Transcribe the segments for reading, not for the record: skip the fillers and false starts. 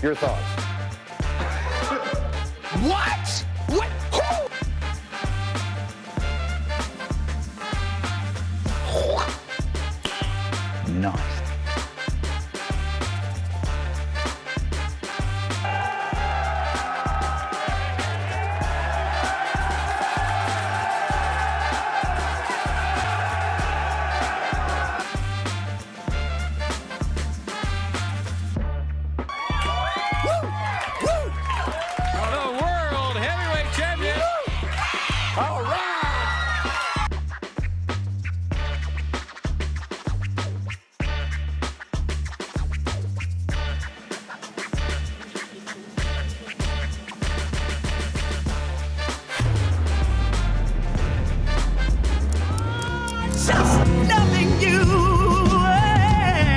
Your thoughts? What? What? Who? Nice.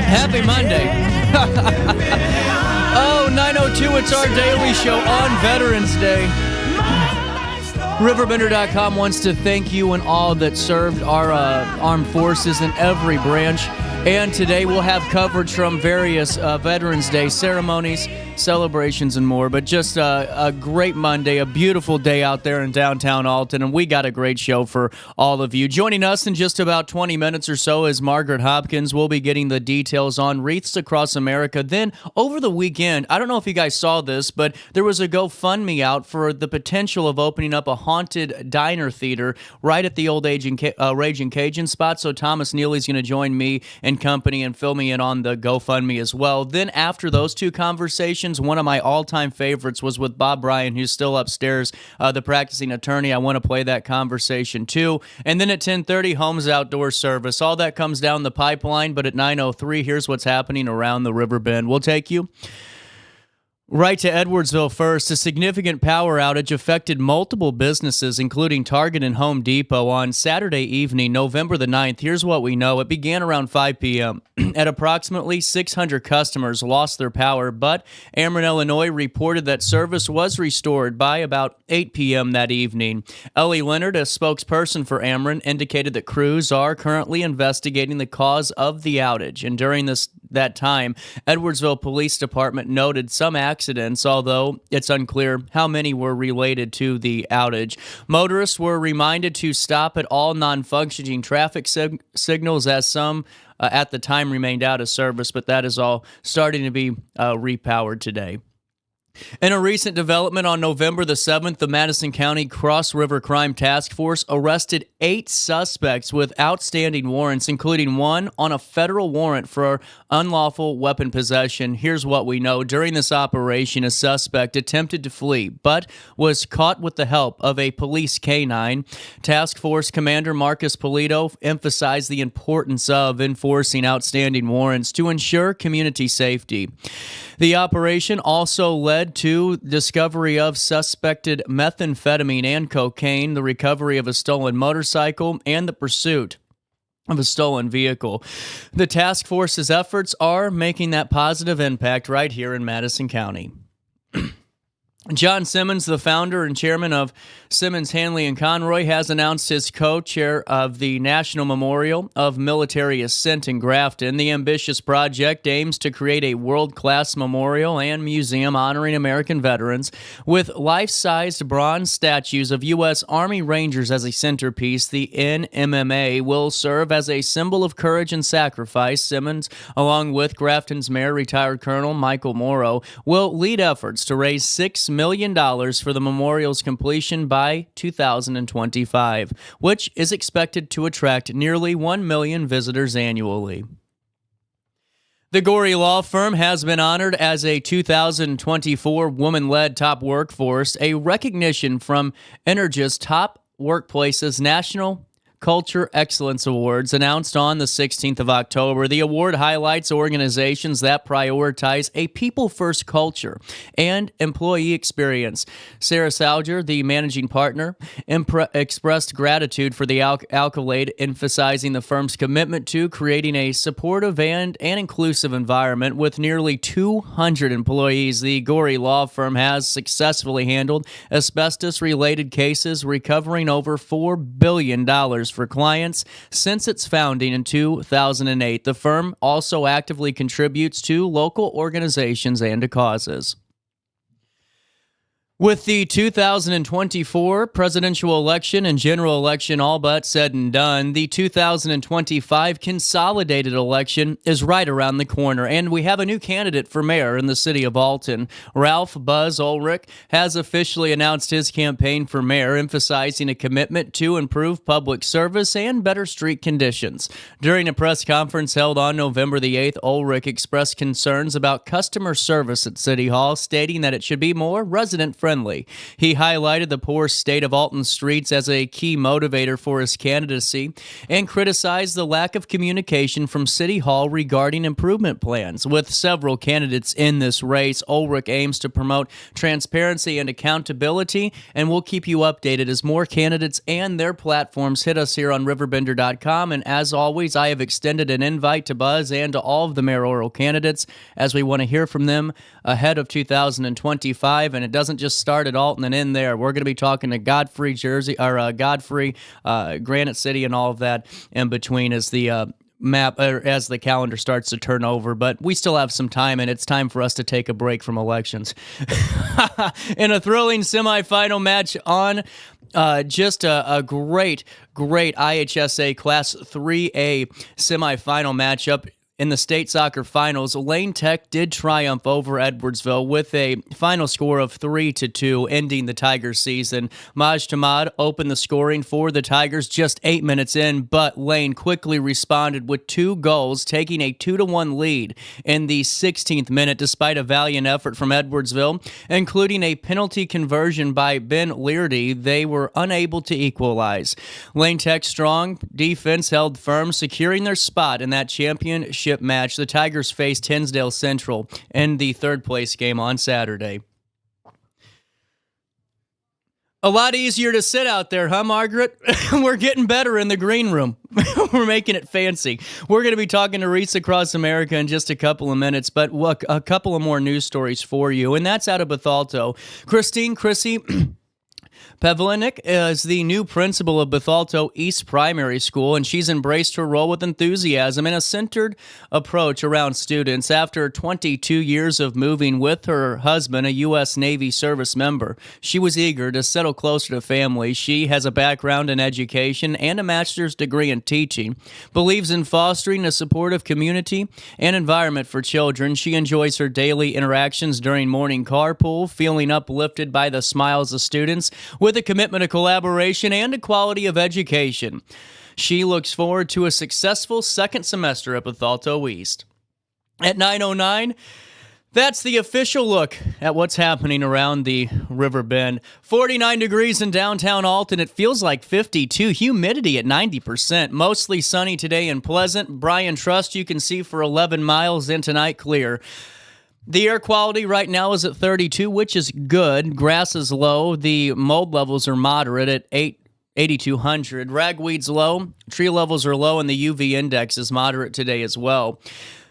Happy Monday. Oh, 9:02, it's our daily show on Veterans Day. RiverBender.com wants to thank you and all that served our armed forces in every branch. And today we'll have coverage from various Veterans Day ceremonies, celebrations, and more. But just a great Monday, a beautiful day out there in downtown Alton, and we got a great show for all of you. Joining us in just about 20 minutes or so is Margaret Hopkins. We'll be getting the details on Wreaths Across America. Then, over the weekend, I don't know if you guys saw this, but there was a GoFundMe out for the potential of opening up a haunted diner theater right at the old Raging Cajun spot. So Thomas Neely's going to join me and company and fill me in on the GoFundMe as well. Then after those two conversations, one of my all-time favorites was with Bob Bryan, who's still upstairs, the practicing attorney. I want to play that conversation too. And then at 10:30, Holmes Outdoor Service. All that comes down the pipeline, but at 9:03, here's what's happening around the Riverbend. We'll take you right to Edwardsville first. A significant power outage affected multiple businesses, including Target and Home Depot, on Saturday evening, November the 9th. Here's what we know. It began around 5 p.m. At approximately 600 customers lost their power, but Ameren, Illinois reported that service was restored by about 8 p.m. that evening. Ellie Leonard, a spokesperson for Ameren, indicated that crews are currently investigating the cause of the outage. And during that time, Edwardsville Police Department noted some accidents, although it's unclear how many were related to the outage. Motorists were reminded to stop at all non-functioning traffic signals, as some at the time remained out of service, but that is all starting to be repowered today. In a recent development on November the 7th, the Madison County Cross River Crime Task Force arrested 8 suspects with outstanding warrants, including one on a federal warrant for unlawful weapon possession. Here's what we know. During this operation, a suspect attempted to flee, but was caught with the help of a police canine. Task Force Commander Marcus Polito emphasized the importance of enforcing outstanding warrants to ensure community safety. The operation also led to discovery of suspected methamphetamine and cocaine, the recovery of a stolen motorcycle, and the pursuit of a stolen vehicle. The task force's efforts are making that positive impact right here in Madison County. John Simmons, the founder and chairman of Simmons, Hanley, and Conroy, has announced his co-chair of the National Memorial of Military Ascent in Grafton. The ambitious project aims to create a world-class memorial and museum honoring American veterans with life-sized bronze statues of U.S. Army Rangers as a centerpiece. The NMMA will serve as a symbol of courage and sacrifice. Simmons, along with Grafton's mayor, retired Colonel Michael Morrow, will lead efforts to raise $6 million for the memorial's completion by 2025, which is expected to attract nearly 1 million visitors annually. The Gorey Law Firm has been honored as a 2024 Woman-Led Top Workforce, a recognition from Energia's Top Workplaces National Culture Excellence Awards, announced on the 16th of October. The award highlights organizations that prioritize a people-first culture and employee experience. Sarah Salger, the managing partner, expressed gratitude for the accolade, emphasizing the firm's commitment to creating a supportive and inclusive environment. With nearly 200 employees, the Gorey Law Firm has successfully handled asbestos-related cases, recovering over $4 billion years for clients since its founding in 2008. The firm also actively contributes to local organizations and to causes. With the 2024 presidential election and general election all but said and done, the 2025 consolidated election is right around the corner, and we have a new candidate for mayor in the city of Alton. Ralph Buzz Ulrich has officially announced his campaign for mayor, emphasizing a commitment to improve public service and better street conditions. During a press conference held on November the 8th, Ulrich expressed concerns about customer service at City Hall, stating that it should be more resident-friendly. He highlighted the poor state of Alton streets as a key motivator for his candidacy and criticized the lack of communication from City Hall regarding improvement plans. With several candidates in this race, Ulrich aims to promote transparency and accountability, and we'll keep you updated as more candidates and their platforms hit us here on RiverBender.com. And as always, I have extended an invite to Buzz and to all of the mayoral candidates as we want to hear from them ahead of 2025, and it doesn't just start at Alton and end there. We're going to be talking to Godfrey, Granite City, and all of that in between as the as the calendar starts to turn over. But we still have some time, and it's time for us to take a break from elections. In a thrilling semifinal match on just a great IHSA Class 3A semifinal matchup. In the state soccer finals, Lane Tech did triumph over Edwardsville with a final score of 3-2, ending the Tigers' season. Maj Tamad opened the scoring for the Tigers just 8 minutes in, but Lane quickly responded with 2 goals, taking a 2-1 lead in the 16th minute, despite a valiant effort from Edwardsville, including a penalty conversion by Ben Leardy. They were unable to equalize. Lane Tech's strong defense held firm, securing their spot in that championship match. The Tigers faced Hinsdale Central in the third-place game on Saturday. A lot easier to sit out there, huh, Margaret? We're getting better in the green room. We're making it fancy. We're going to be talking to Wreaths Across America in just a couple of minutes, but look, a couple of more news stories for you, and that's out of Bethalto. Chrissy Pevlinik is the new principal of Bethalto East Primary School, and she's embraced her role with enthusiasm and a centered approach around students. After 22 years of moving with her husband, a U.S. Navy service member, she was eager to settle closer to family. She has a background in education and a master's degree in teaching, believes in fostering a supportive community and environment for children. She enjoys her daily interactions during morning carpool, feeling uplifted by the smiles of students, with a commitment to collaboration and a quality of education. She looks forward to a successful second semester at Bethalto East. At 9:09, that's the official look at what's happening around the River Bend. 49 degrees in downtown Alton. It feels like 52. Humidity at 90%. Mostly sunny today and pleasant. Brian Trust you can see for 11 miles, and tonight clear. The air quality right now is at 32, which is good. Grass is low. The mold levels are moderate at 8,200. Ragweed's low. Tree levels are low, and the UV index is moderate today as well.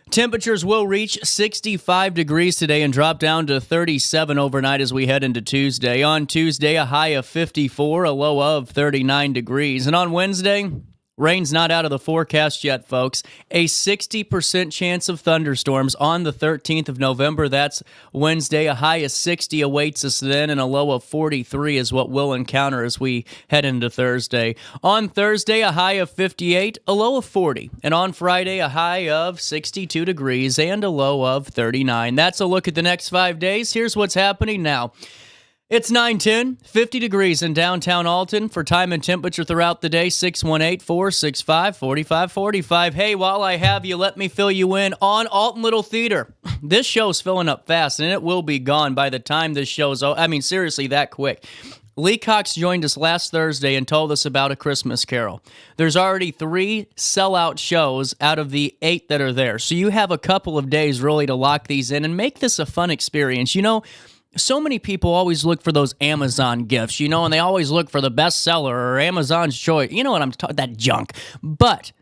Temperatures will reach 65 degrees today and drop down to 37 overnight as we head into Tuesday. On Tuesday, a high of 54, a low of 39 degrees. And on Wednesday, rain's not out of the forecast yet, folks. A 60% chance of thunderstorms on the 13th of November. That's Wednesday. A high of 60 awaits us then, and a low of 43 is what we'll encounter as we head into Thursday. On Thursday, a high of 58, a low of 40. And on Friday, a high of 62 degrees and a low of 39. That's a look at the next 5 days. Here's what's happening now. It's 9:10, 50 degrees in downtown Alton. For time and temperature throughout the day, 618-465-4545. Hey, while I have you, let me fill you in on Alton Little Theater. This show's filling up fast, and it will be gone by the time this show's over. I mean, seriously, that quick. Lee Cox joined us last Thursday and told us about A Christmas Carol. There's already 3 sellout shows out of the 8 that are there. So you have a couple of days really to lock these in and make this a fun experience. You know, so many people always look for those Amazon gifts, you know, and they always look for the bestseller or Amazon's choice. You know what I'm talking, that junk. But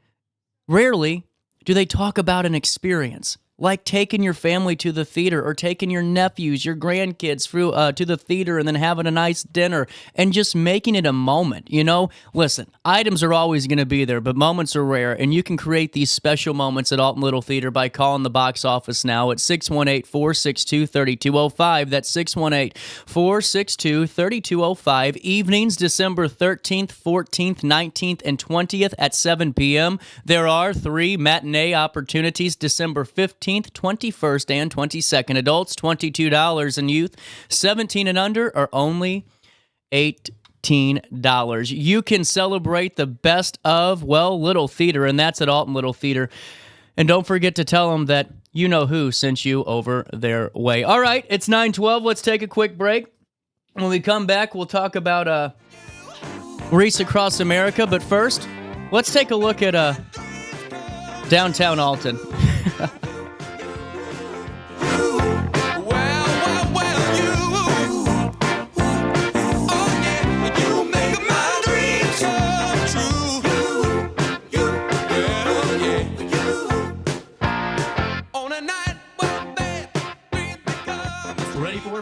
rarely do they talk about an experience. like taking your family to the theater or taking your nephews, your grandkids through to the theater and then having a nice dinner and just making it a moment, you know? Listen, items are always going to be there, but moments are rare, and you can create these special moments at Alton Little Theater by calling the box office now at 618-462-3205. That's 618-462-3205. Evenings, December 13th, 14th, 19th, and 20th at 7 p.m. There are 3 matinee opportunities, December 15th, 21st, and 22nd. Adults, $22, and youth, 17 and under, are only $18. You can celebrate the best of, well, Little Theater, and that's at Alton Little Theater. And don't forget to tell them that you know who sent you over their way. All right, it's 9:12. Let's take a quick break. When we come back, we'll talk about Wreaths Across America. But first, let's take a look at downtown Alton.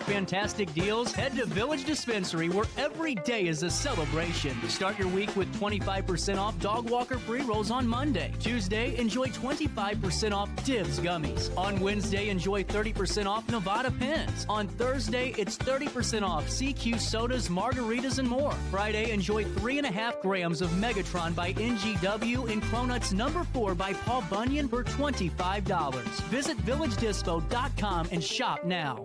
Fantastic deals? Head to Village Dispensary, where every day is a celebration. Start your week with 25% off Dog Walker pre-rolls on Monday. Tuesday, enjoy 25% off Divs gummies. On Wednesday, enjoy 30% off Nevada pens. On Thursday, it's 30% off CQ sodas, margaritas, and more. Friday, enjoy 3.5 grams of Megatron by NGW and Cronuts number 4 by Paul Bunyan for $25. Visit VillageDispo.com and shop now.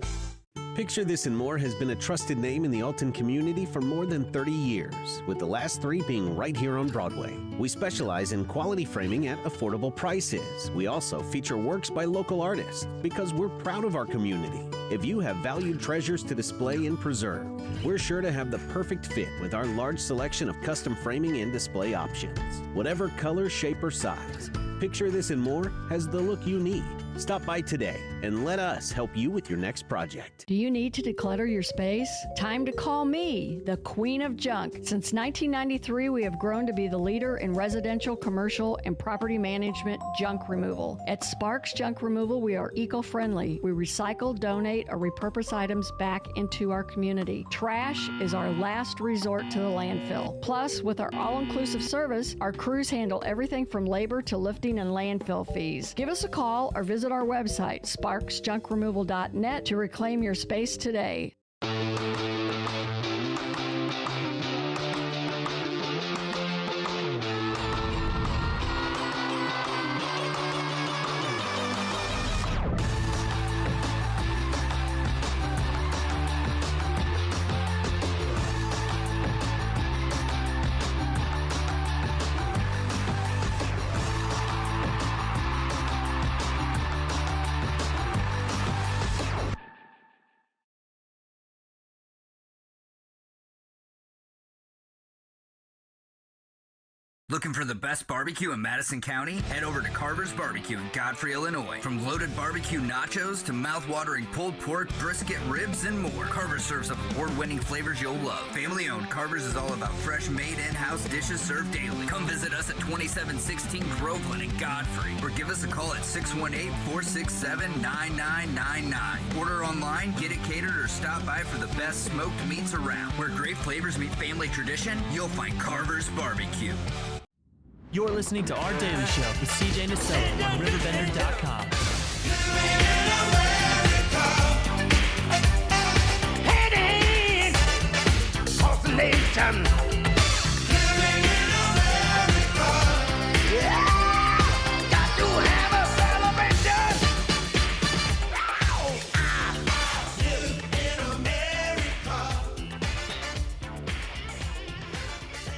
Picture This and More has been a trusted name in the Alton community for more than 30 years, with the last 3 being right here on Broadway. We specialize in quality framing at affordable prices. We also feature works by local artists because we're proud of our community. If you have valued treasures to display and preserve, we're sure to have the perfect fit with our large selection of custom framing and display options. Whatever color, shape, or size, Picture This and More has the look you need. Stop by today and let us help you with your next project. Do you need to declutter your space? Time to call me, the Queen of Junk. Since 1993, we have grown to be the leader in residential, commercial, and property management junk removal. At Sparks Junk Removal, we are eco-friendly. We recycle, donate, or repurpose items back into our community. Trash is our last resort to the landfill. Plus, with our all-inclusive service, our crews handle everything from labor to lifting and landfill fees. Give us a call or visit our website, sparksjunkremoval.net, to reclaim your space today. Looking for the best barbecue in Madison County? Head over to Carver's Barbecue in Godfrey, Illinois. From loaded barbecue nachos to mouth-watering pulled pork, brisket, ribs, and more, Carver's serves up award-winning flavors you'll love. Family-owned, Carver's is all about fresh, made in-house dishes served daily. Come visit us at 2716 Groveland in Godfrey, or give us a call at 618-467-9999. Order online, get it catered, or stop by for the best smoked meats around. Where great flavors meet family tradition, you'll find Carver's Barbecue. You're listening to Our Daily Show with CJ Nassau on RiverBender.com. Heading across the nation. Got to have a celebration.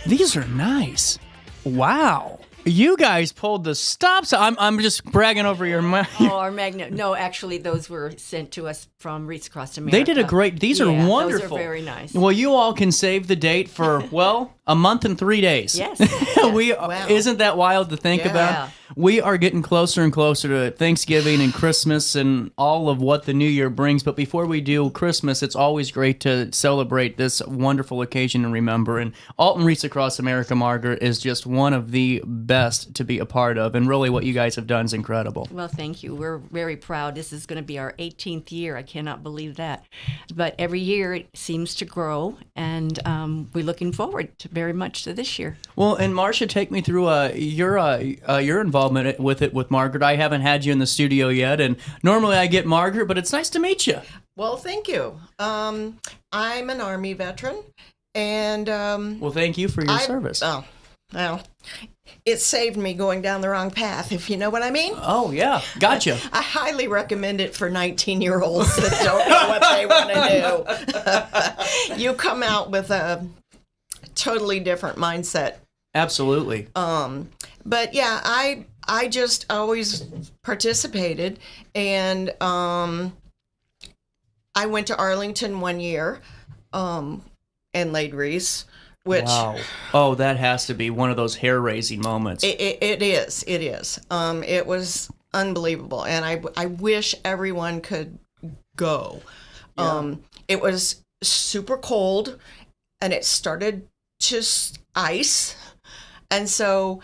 These are nice. Wow. You guys pulled the stops. I'm just bragging over your Oh, our magnet. No, actually, those were sent to us from Wreaths Across America. They did a great. These are wonderful. Those are very nice. Well, you all can save the date for a month and 3 days. Yes. Isn't that wild to think about? We are getting closer and closer to Thanksgiving and Christmas and all of what the new year brings. But before we do Christmas, it's always great to celebrate this wonderful occasion and remember. And Alton Wreaths Across America, Margaret, is just one of the best to be a part of. And really what you guys have done is incredible. Well, thank you. We're very proud. This is going to be our 18th year. I cannot believe that. But every year it seems to grow, and we're looking forward very much to this year. Well, and Marcia, take me through your involvement with it with Margaret. I haven't had you in the studio yet, and normally I get Margaret, but it's nice to meet you. Well, thank you. I'm an Army veteran, and well, thank you for your service. Oh, well, it saved me going down the wrong path, if you know what I mean. Oh, yeah. Gotcha. I highly recommend it for 19-year-olds that don't know what they want to do. You come out with a totally different mindset. Absolutely. But yeah, I just always participated, and I went to Arlington one year and laid wreaths. Which, wow. Oh, that has to be one of those hair-raising moments. It is. It was unbelievable, and I wish everyone could go. Yeah. It was super cold, and it started to ice, and so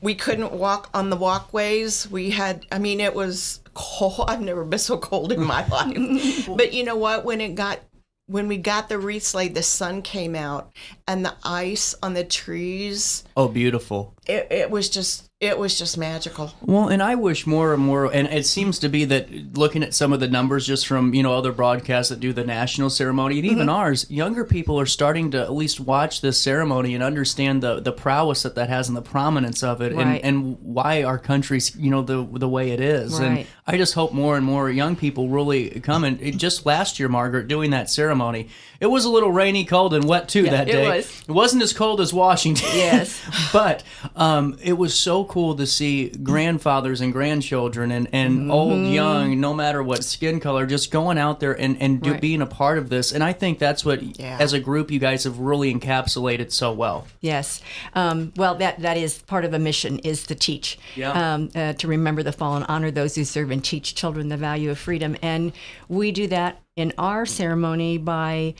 we couldn't walk on the walkways. It was cold. I've never been so cold in my life. But you know what? When we got the wreaths laid, the sun came out, and the ice on the trees. Oh, beautiful! It was just magical. Well, and I wish more and more, and it seems to be that looking at some of the numbers just from other broadcasts that do the national ceremony and even ours, younger people are starting to at least watch this ceremony and understand the prowess that has and the prominence of it, right. and why our country's the way it is. Right. And I just hope more and more young people really come. And just last year, Margaret, doing that ceremony, it was a little rainy, cold, and wet too that day. It wasn't as cold as Washington. Yes. But it was so cool to see grandfathers and grandchildren and old, young, no matter what skin color, just going out there and being a part of this. And I think that's what, as a group, you guys have really encapsulated so well. Yes. Well, that is part of a mission, is to teach, to remember the fallen, honor those who serve, and teach children the value of freedom. And we do that in our ceremony by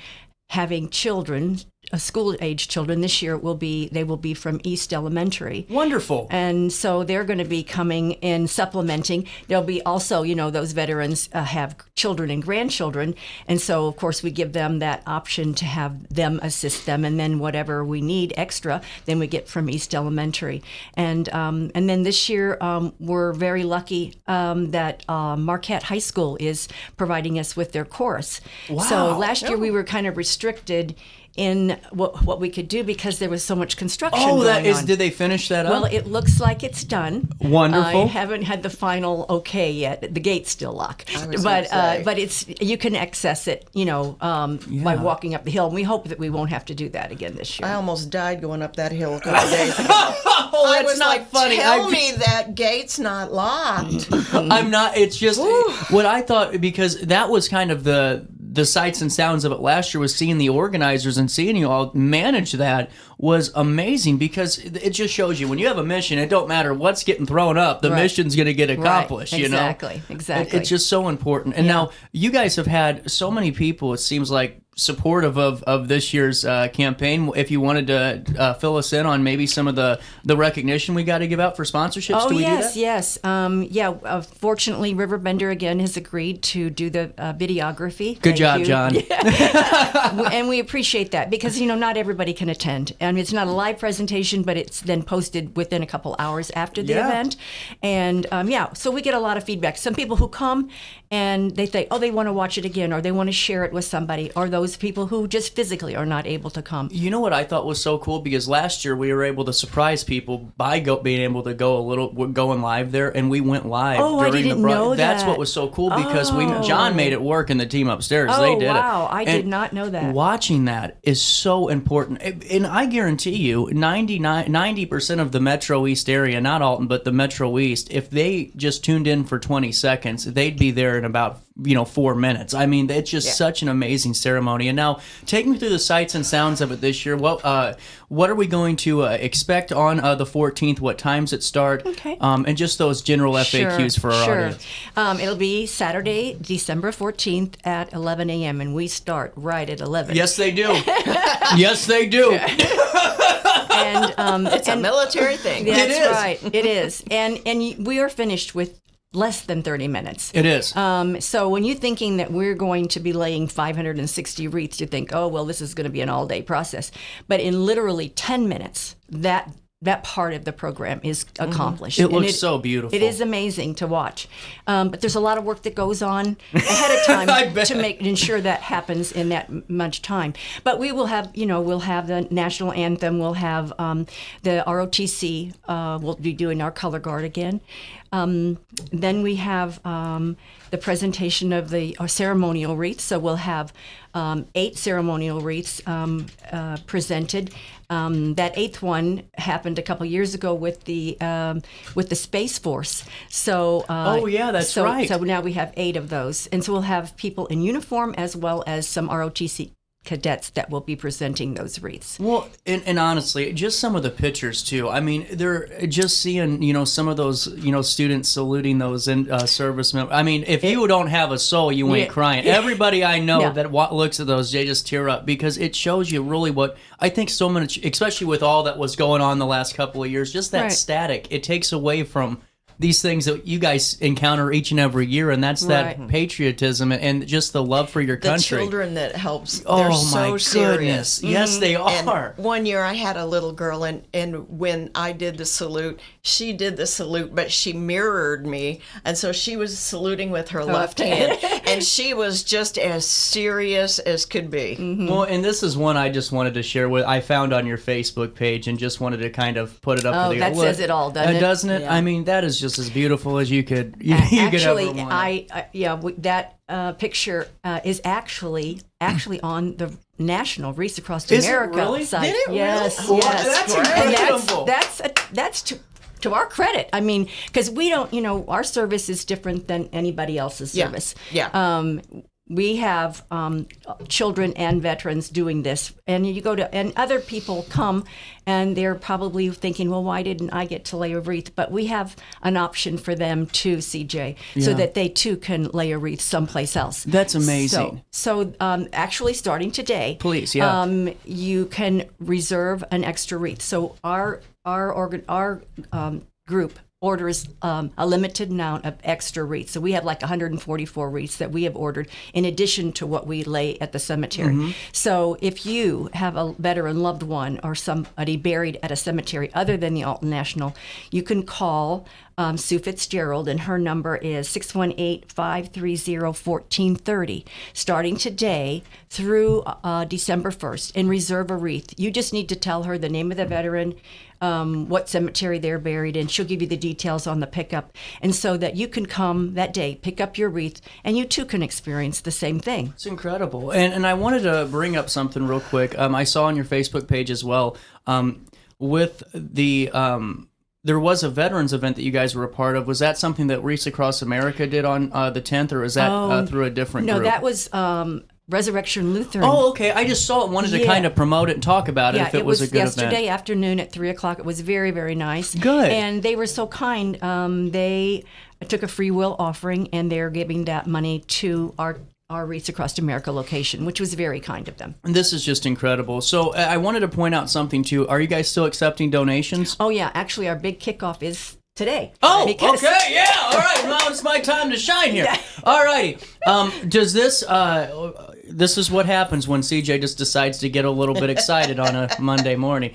having children, school-age children. This year they will be from East Elementary. Wonderful. And so they're going to be coming in supplementing. There'll be also, those veterans have children and grandchildren. And so, of course, we give them that option to have them assist them. And then whatever we need extra, then we get from East Elementary. And then this year, we're very lucky that Marquette High School is providing us with their chorus. Wow. So last year we were kind of restricted in what we could do because there was so much construction going on. Did they finish that up? Well, it looks like it's done. Wonderful. I haven't had the final okay yet. The gate's still locked. But you can access it, by walking up the hill. And we hope that we won't have to do that again this year. I almost died going up that hill a couple days ago. I was not like, funny. Tell me that gate's not locked. I'm not. It's just what I thought, because that was kind of the sights and sounds of it last year, was seeing the organizers and seeing you all manage that was amazing, because it just shows you when you have a mission, it don't matter what's getting thrown up, the mission's going to get accomplished. Exactly. It's just so important. And now you guys have had so many people, it seems like, supportive of this year's campaign. If you wanted to fill us in on maybe some of the recognition we got to give out for sponsorships, do we do that? Yes. Fortunately, RiverBender again has agreed to do the videography. Good job, John. And we appreciate that, because not everybody can attend. And it's not a live presentation, but it's then posted within a couple hours after the event. And so we get a lot of feedback. Some people who come and they think, they want to watch it again, or they want to share it with somebody, or those people who just physically are not able to come. You know what I thought was so cool? Because last year we were able to surprise people by being able to going live there, and we went live. I didn't know that. That's what was so cool, because John made it work, and the team upstairs, they did it. Wow, I did not know that. Watching that is so important. And I guarantee you, 90% of the Metro East area, not Alton, but the Metro East, if they just tuned in for 20 seconds, they'd be there in about 4 minutes. I mean, it's just such an amazing ceremony. And now, take me through the sights and sounds of it this year. What are we going to expect on the 14th? What times it start? Okay. And just those general FAQs for our audience. It'll be Saturday, December 14th at 11 a.m. and we start right at 11. Yes, they do. Yes, they do. And It's a military thing. That's It is. right. It is. And we are finished with less than 30 minutes. It is. So when you're thinking that we're going to be laying 560 wreaths, you think, oh, well, this is going to be an all-day process. But in literally 10 minutes, that part of the program is accomplished. It And looks so beautiful. It is amazing to watch. But there's a lot of work that goes on ahead of time to ensure that happens in that much time. But we will have, we'll have the national anthem. We'll have the ROTC. We'll be doing our color guard again. Then we have the presentation of the ceremonial wreaths. So we'll have 8 ceremonial wreaths presented. That 8th one happened a couple years ago with the Space Force. So that's right. So now we have 8 of those, and so we'll have people in uniform as well as some ROTC cadets that will be presenting those wreaths. Well, and honestly, just some of the pictures too. I mean, they're just seeing, some of those, students saluting those service members. I mean, if you don't have a soul, you ain't crying. Everybody I know that looks at those, they just tear up because it shows you really what I think so much, especially with all that was going on the last couple of years, just that static. It takes away from these things that you guys encounter each and every year, and that's that patriotism and just the love for your country. The children that helps, they're oh so my serious. Goodness. Yes, they are. And one year I had a little girl, and when I did the salute, she did the salute, but she mirrored me, and so she was saluting with her left hand, and she was just as serious as could be. Mm-hmm. Well, and this is one I just wanted to share with. I found on your Facebook page and just wanted to kind of put it up. Oh, that says it all, doesn't it? Doesn't it? Yeah. I mean, that is just as beautiful as you could. You Actually, could ever want. that picture is actually on the National Wreaths Across Is it America really? site. Did it really? Yes, Oh, yes. that's incredible. And that's to our credit. I mean, because we don't, our service is different than anybody else's service. Yeah. We have children and veterans doing this, and and other people come, and they're probably thinking, well, why didn't I get to lay a wreath? But we have an option for them too, CJ, so that they too can lay a wreath someplace else. That's amazing. So actually, starting today, please, you can reserve an extra wreath. So our group orders a limited amount of extra wreaths. So we have like 144 wreaths that we have ordered in addition to what we lay at the cemetery. Mm-hmm. So if you have a veteran loved one or somebody buried at a cemetery other than the Alton National, you can call Sue Fitzgerald, and her number is 618-530-1430, starting today through December 1st, and reserve a wreath. You just need to tell her the name of the veteran, what cemetery they're buried in. She'll give you the details on the pickup, and so that you can come that day, pick up your wreath, and you too can experience the same thing. It's incredible. And I wanted to bring up something real quick. I saw on your Facebook page as well, with the... there was a veterans event that you guys were a part of. Was that something that Wreaths Across America did on the 10th, or is that through a different group? No, that was Resurrection Lutheran. Oh, okay. I just saw it, wanted to kind of promote it and talk about it if it was a good event. Yesterday afternoon at 3 o'clock. It was very, very nice. Good. And they were so kind. They took a free will offering, and they're giving that money to our Wreaths Across America location, which was very kind of them. And this is just incredible. So I wanted to point out something too. Are you guys still accepting donations? Oh, yeah. Actually, our big kickoff is today. Oh, okay. Yeah. All right. Now it's my time to shine here. Yeah. All righty. Does this... this is what happens when CJ just decides to get a little bit excited on a Monday morning.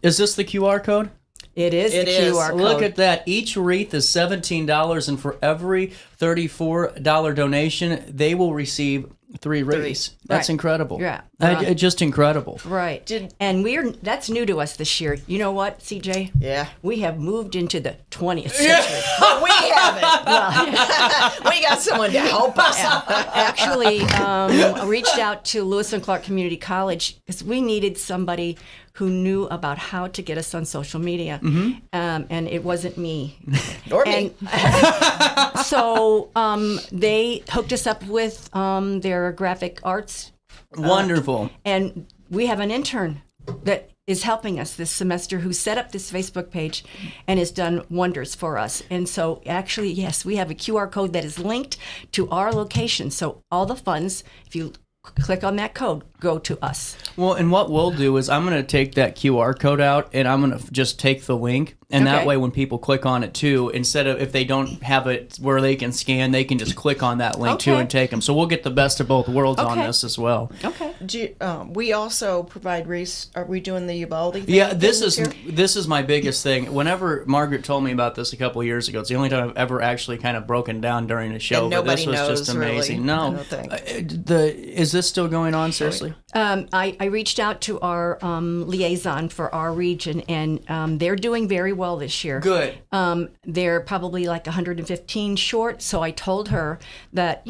Is this the QR code? It is the QR code. Look at that. Each wreath is $17, and for every $34 donation, they will receive 3 wreaths. That's incredible. Yeah. Just incredible. Right. And that's new to us this year. You know what, CJ? Yeah. We have moved into the 20th century. But we haven't. We got someone to help us. Actually, I reached out to Lewis and Clark Community College because we needed somebody who knew about how to get us on social media, and it wasn't me. Or me. So they hooked us up with their graphic arts. Wonderful. And we have an intern that is helping us this semester who set up this Facebook page and has done wonders for us. And so actually, yes, we have a QR code that is linked to our location. So all the funds, if you click on that code, go to us. Well, and what we'll do is I'm going to take that QR code out and I'm going to just take the link. And that Okay. way when people click on it too, instead of if they don't have it where they can scan, they can just click on that link too Okay. and take them. So we'll get the best of both worlds on Okay. this as well. Okay. We also provide wreaths. Are we doing the Ubaldi thing? Yeah, this this year? is my biggest thing. Whenever Margaret told me about this a couple of years ago, it's the only time I've ever actually kind of broken down during a show. And but this nobody was knows, just amazing. really, I No, don't think. Is this still going on? Seriously? I reached out to our liaison for our region, and they're doing very well this year. Good. They're probably like 115 short, so I told her that,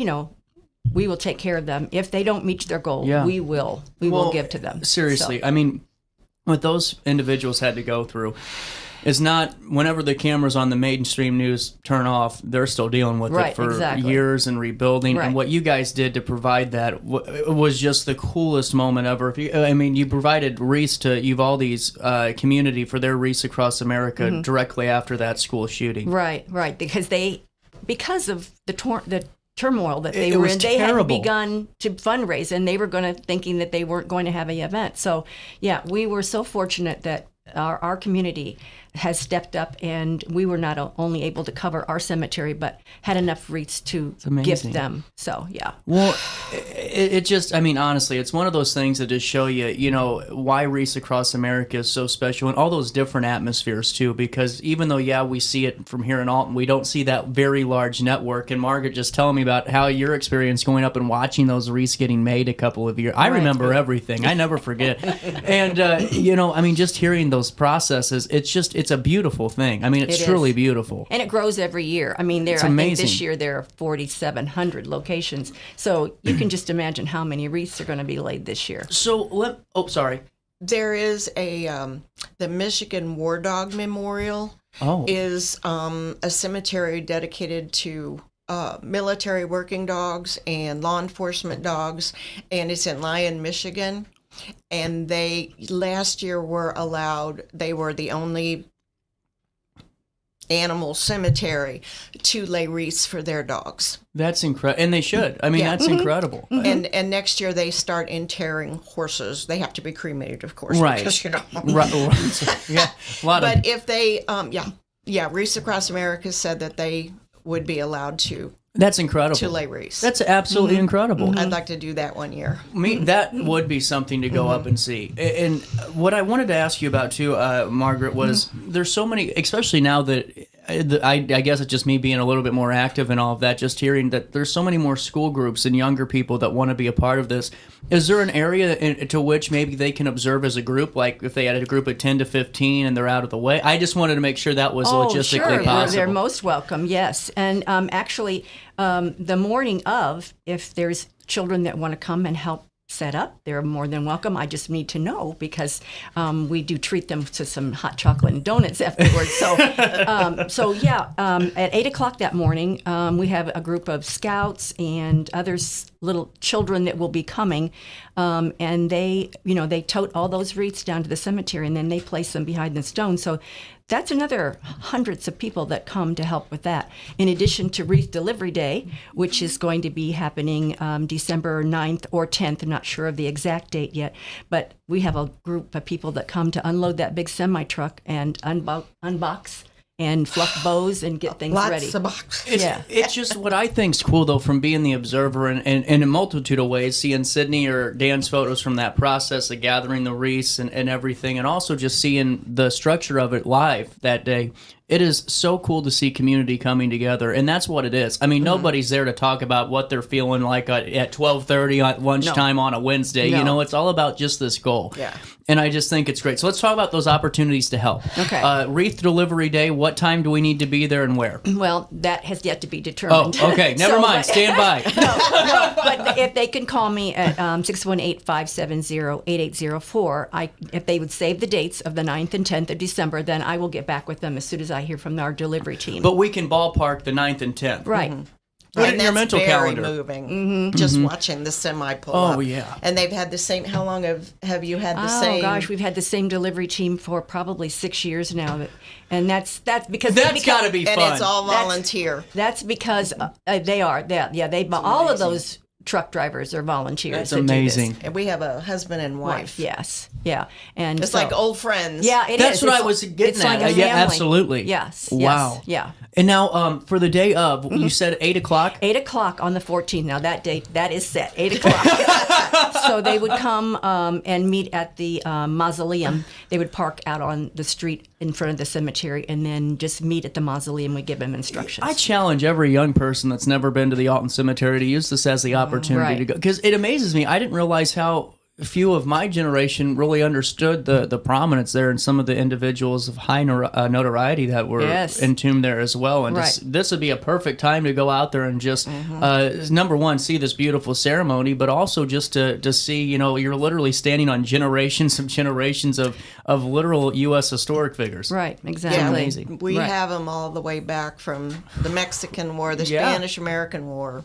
we will take care of them. If they don't reach their goal, Yeah. we will give to them. Seriously, So- I mean, what those individuals had to go through is not whenever the cameras on the mainstream news turn off, they're still dealing with Right, it for exactly. years and rebuilding. Right. And what you guys did to provide that was just the coolest moment ever. You provided wreaths to Uvalde's community for their Wreaths Across America Mm-hmm. directly after that school shooting. Right, because of the turmoil that they It were was in, they had terrible. begun to fundraise, and they were thinking that they weren't going to have an event. So, yeah, we were so fortunate that our community has stepped up, and we were not only able to cover our cemetery, but had enough wreaths to amazing. gift them. So, yeah. Well, it just, honestly, it's one of those things that just show you, why Wreaths Across America is so special and all those different atmospheres, too, because even though, we see it from here in Alton, we don't see that very large network. And Margaret just telling me about how your experience going up and watching those wreaths getting made a couple of years. I remember everything. I never forget. And, just hearing those processes, it's a beautiful thing. It's It truly is. beautiful. And it grows every year. I think amazing. this year there are 4,700 locations. So you can just imagine how many wreaths are going to be laid this year. So, sorry. There is the Michigan War Dog Memorial Oh. is a cemetery dedicated to military working dogs and law enforcement dogs, and it's in Lyon, Michigan. And they last year they were the only animal cemetery to lay wreaths for their dogs. That's incredible. And they should. That's incredible. And next year they start interring horses. They have to be cremated, of course. Right. Because, Right. So, yeah. A lot But of. if they, Wreaths Across America said that they would be allowed to That's incredible. lay wreaths. That's absolutely incredible. I'd like to do that one year. That would be something to go up and see. And what I wanted to ask you about too, Margaret, was there's so many, especially now that I guess it's just me being a little bit more active and all of that, just hearing that there's so many more school groups and younger people that want to be a part of this. Is there an area to which maybe they can observe as a group, like if they had a group of 10 to 15 and they're out of the way? I just wanted to make sure that was logistically sure. possible. They're most welcome, yes. And actually, the morning of, if there's children that want to come and help set up, they're more than welcome. I just need to know because we do treat them to some hot chocolate and donuts afterwards. So, at 8 o'clock that morning, we have a group of scouts and others, little children that will be coming, and they tote all those wreaths down to the cemetery and then they place them behind the stone. So that's another hundreds of people that come to help with that. In addition to Wreath Delivery Day, which is going to be happening December 9th or 10th. I'm not sure of the exact date yet, but we have a group of people that come to unload that big semi-truck and unbox and fluff bows and get things ready. Lots of boxes. It's just what I think's cool, though, from being the observer and in a multitude of ways, seeing Sydney or Dan's photos from that process of gathering the wreaths and everything, and also just seeing the structure of it live that day. It is so cool to see community coming together, and that's what it is. Nobody's there to talk about what they're feeling like at 12:30 at lunchtime on a Wednesday. No. It's all about just this goal. Yeah. And I just think it's great. So let's talk about those opportunities to help. Okay. Wreath Delivery Day, what time do we need to be there and where? Well, that has yet to be determined. Oh, okay. Never So, mind. Stand by. No, but if they can call me at 618-570-8804, if they would save the dates of the 9th and 10th of December, then I will get back with them as soon as I by here from our delivery team. But we can ballpark the 9th and 10th. Right. Put it And in your that's mental very calendar. moving. Just watching the semi pull up. Oh, yeah. And they've had the same. How long have you had the same? Oh gosh, we've had the same delivery team for probably 6 years now, and that's because That's got to be fun. And it's all volunteer. That's because they are. They all of those truck drivers are volunteers. That's that do this. amazing. And we have a husband and wife. Yes. Yeah. And It's so- like old friends. Yeah, it That's is. what It's I was like- getting it's at. Like a Yeah, family. absolutely. Yes. Wow. Yes, yeah. And now, for the day of, you said 8 o'clock? 8 o'clock on the 14th. Now that date, that is set. 8 o'clock. So they would come and meet at the mausoleum. They would park out on the street in front of the cemetery and then just meet at the mausoleum. We give them instructions. I challenge every young person that's never been to the Alton Cemetery to use this as the opportunity Right. to go. Because it amazes me. I didn't realize how few of my generation really understood the prominence there and some of the individuals of high notoriety that were Yes. entombed there as well. And Right. this would be a perfect time to go out there and just, number one, see this beautiful ceremony, but also just to see, you're literally standing on generations of literal U.S. historic figures. Right, Yeah, exactly. amazing. We Right. have them all the way back from the Mexican War, the Yeah. Spanish-American War,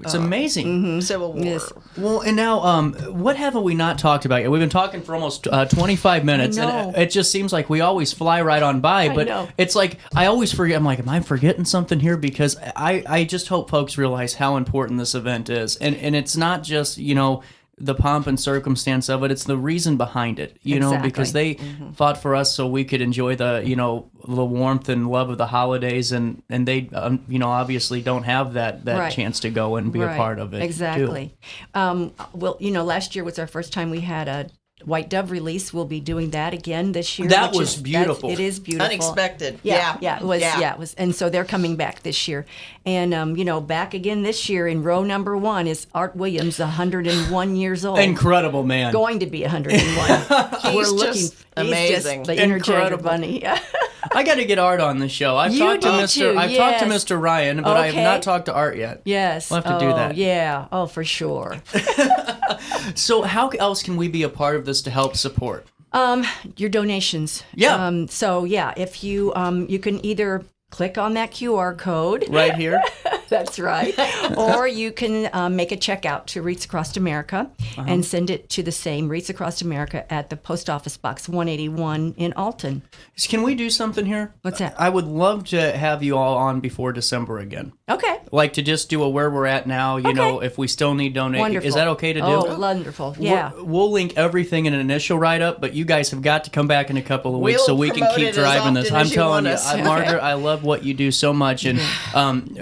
It's amazing. Civil War. Yes. Well, and now, what haven't we not talked about yet? We've been talking for almost 25 minutes, I know. and it just seems like we always fly right on by. But know. it's like I always forget. I'm like, am I forgetting something here? Because I just hope folks realize how important this event is, and it's not just the pomp and circumstance of it. It's the reason behind it, Exactly. because they fought for us so we could enjoy the the warmth and love of the holidays, and they obviously don't have that Right. chance to go and be a part of it too. Exactly. Well, last year was our first time we had a White Dove release. We'll be doing that again this year. That which was beautiful. It is beautiful. Unexpected. Yeah, it was. Yeah, it was. And so they're coming back this year, and back again this year in row number 1 is Art Williams, 101 years old. Incredible, man. Going to be 101. He's just amazing. He's just the Energizer Incredible. Bunny. I got to get Art on the show. I've You talked to do Mr. too, I've talked to yes. Mr. Ryan, but I have Okay. not talked to Art yet. Yes. We'll have to do that. Yeah. Oh, for sure. So how else can we be a part of this to help support? Your donations. Yeah. So yeah, if you you can either click on that QR code. Right here? That's right. Or you can make a check out to Wreaths Across America and send it to the same Wreaths Across America at the Post Office Box 181 in Alton. Can we do something here? What's that? I would love to have you all on before December again. Okay. Like to just do a where we're at now, if we still need donate. Wonderful. Is that okay to do? Oh, wonderful. Yeah. We'll link everything in an initial write-up, but you guys have got to come back in a couple of weeks We'll so we can promote keep it as driving this. often I'm as you telling want you, us. Margaret, I love what you do so much. And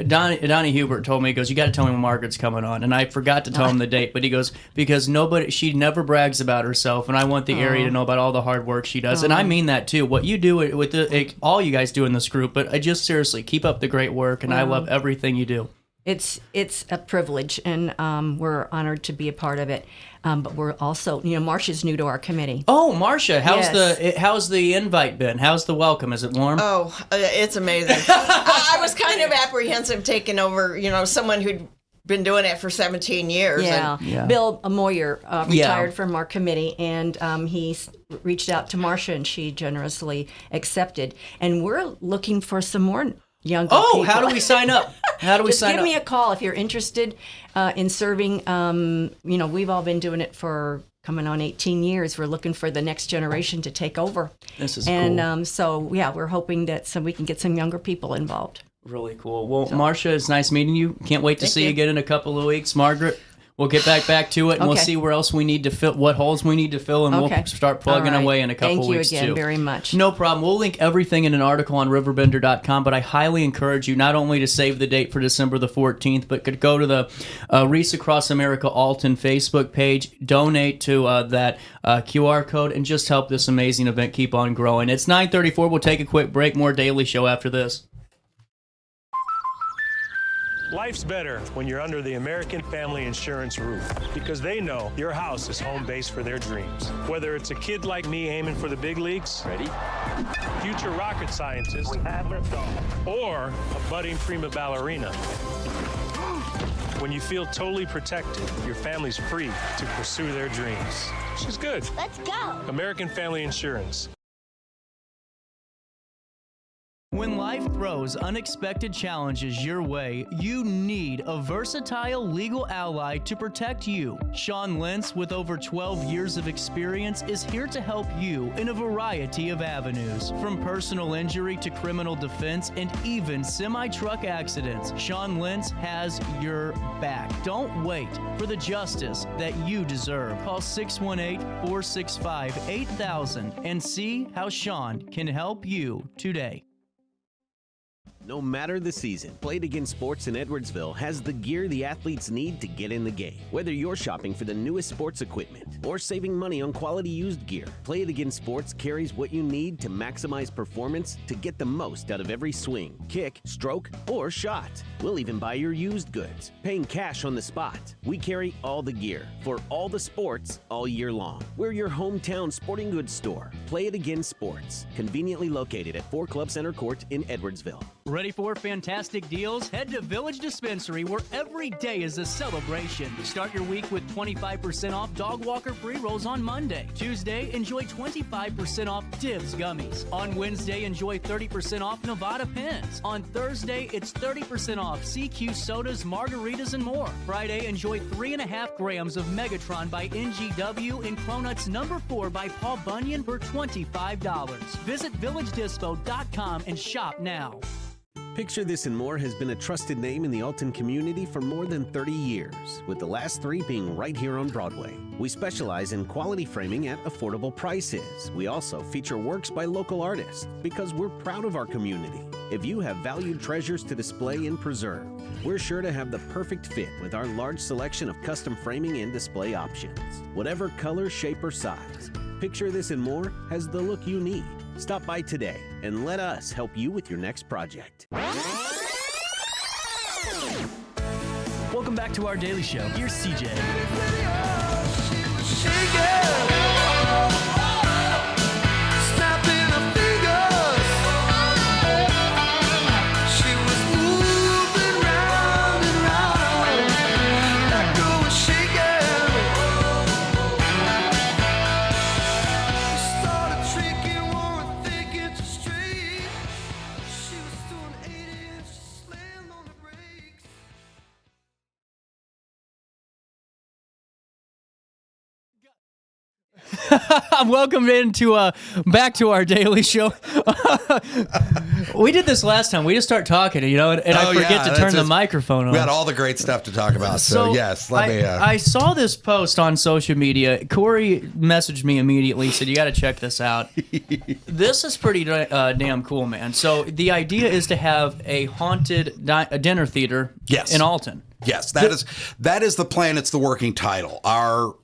Donnie Hubert told me, he goes, you got to tell me when Margaret's coming on. And I forgot to tell him the date, but he goes, because she never brags about herself, and I want the area to know about all the hard work she does. And I mean that too. What you do with all you guys do in this group, but I just seriously keep up the great work, and I love everything you do. It's a privilege, and we're honored to be a part of it. But we're also, Marcia's new to our committee. Oh, Marcia, how's Yes. how's the invite been? How's the welcome? Is it warm? Oh, it's amazing. I was kind of apprehensive taking over, someone who'd been doing it for 17 years. Yeah. Yeah. Bill Moyer retired from our committee, and he reached out to Marcia, and she generously accepted. And we're looking for some more younger people. How do we sign up? How do we Just sign give up? me a call if you're interested in serving. We've all been doing it for coming on 18 years. We're looking for the next generation to take over. This is and cool. so we're hoping that we can get some younger people involved. Really cool. Well, Marcia, it's nice meeting you. Can't wait to Thank see you you. again in a couple of weeks. Margaret, we'll get back to it, and we'll Okay. see where else we need to fill, what holes we need to fill, and Okay. we'll start plugging All right. away in a couple Thank you weeks again too. very much. No problem. We'll link everything in an article on RiverBender.com, but I highly encourage you not only to save the date for December the 14th, but could go to the Wreaths Across America Alton Facebook page, donate to that QR code, and just help this amazing event keep on growing. It's 9:34. We'll take a quick break. More Daily Show after this. Life's better when you're under the American Family Insurance roof because they know your house is home base for their dreams. Whether it's a kid like me aiming for the big leagues, ready? Future rocket scientist, or a budding prima ballerina. When you feel totally protected, your family's free to pursue their dreams. She's good. Let's go. American Family Insurance. When life throws unexpected challenges your way, you need a versatile legal ally to protect you. Sean Lentz, with over 12 years of experience, is here to help you in a variety of avenues. From personal injury to criminal defense and even semi-truck accidents, Sean Lentz has your back. Don't wait for the justice that you deserve. Call 618-465-8000 and see how Sean can help you today. No matter the season, Play It Again Sports in Edwardsville has the gear the athletes need to get in the game. Whether you're shopping for the newest sports equipment or saving money on quality used gear, Play It Again Sports carries what you need to maximize performance to get the most out of every swing, kick, stroke, or shot. We'll even buy your used goods, paying cash on the spot. We carry all the gear for all the sports all year long. We're your hometown sporting goods store. Play It Again Sports, conveniently located at 4 Club Center Court in Edwardsville. Ready for fantastic deals? Head to Village Dispensary, where every day is a celebration. Start your week with 25% off Dog Walker pre-rolls on Monday. Tuesday, enjoy 25% off Divs gummies. On Wednesday, enjoy 30% off Nevada pens. On Thursday, it's 30% off CQ sodas, margaritas, and more. Friday, enjoy 3.5 grams of Megatron by NGW and Cronuts number 4 by Paul Bunyan for $25. Visit villagedispo.com and shop now. Picture This and More has been a trusted name in the Alton community for more than 30 years, with the last 3 being right here on Broadway. We specialize in quality framing at affordable prices. We also feature works by local artists because we're proud of our community. If you have valued treasures to display and preserve, we're sure to have the perfect fit with our large selection of custom framing and display options. Whatever color, shape, or size, Picture This and More has the look you need. Stop by today and let us help you with your next project. Welcome back to our daily show. Here's CJ. Welcome into back to our daily show. We did this last time. We just start talking, and I forget to turn the microphone on. We had all the great stuff to talk about. So yes, let me. I saw this post on social media. Corey messaged me immediately, said, "You got to check this out." This is pretty damn cool, man. So the idea is to have a haunted dinner theater in Alton. Yes, that is the plan. It's the working title. Our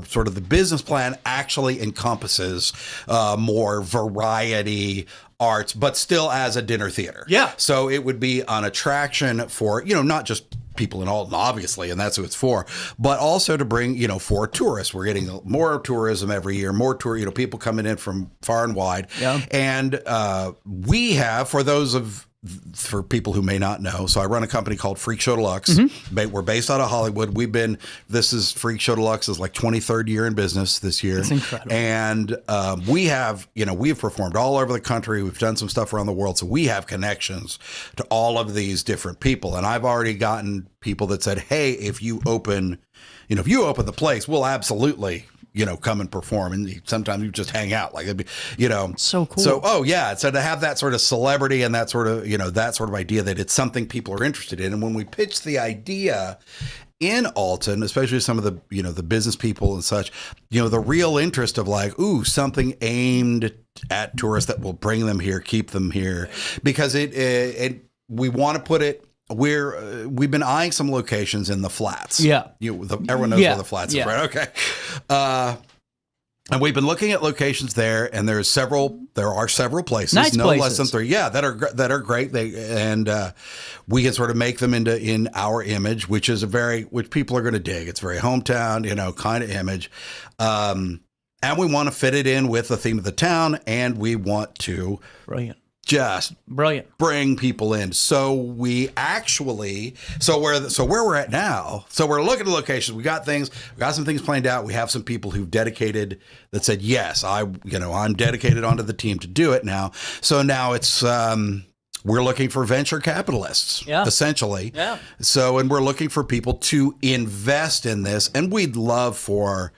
sort of the business plan actually encompasses more variety arts, but still as a dinner theater. Yeah. So it would be an attraction for, not just people in Alton, obviously, and that's who it's for, but also to bring, for tourists. We're getting more tourism every year, more people coming in from far and wide. Yeah. And we have, for people who may not know, so I run a company called Freak Show Deluxe. Mm-hmm. We're based out of Hollywood. This is Freak Show Deluxe is like 23rd year in business this year. That's incredible. And we have performed all over the country. We've done some stuff around the world. So we have connections to all of these different people. And I've already gotten people that said, hey, if you open the place, we'll absolutely come and perform, and sometimes you just hang out. Like it'd be, so cool. So, so to have that sort of celebrity and that sort of idea that it's something people are interested in. And when we pitched the idea in Alton, especially some of the, the business people and such, the real interest of like, something aimed at tourists that will bring them here, keep them here, because we want to put it. We've been eyeing some locations in the flats. Yeah. Everyone knows where the flats is, right? Okay. And we've been looking at locations there, and there are several places, nice no places. less than 3, that are great. We can sort of make them in our image, which people are going to dig. It's very hometown, kind of image. And we want to fit it in with the theme of the town, and we want to just brilliant, bring people in. So we actually, where we're at now, so we're looking at locations. We got some things planned out. We have some people who've dedicated that said, yes, I'm dedicated onto the team to do it now. So now it's, we're looking for venture capitalists, essentially. Yeah. So, and we're looking for people to invest in this, and we'd love for,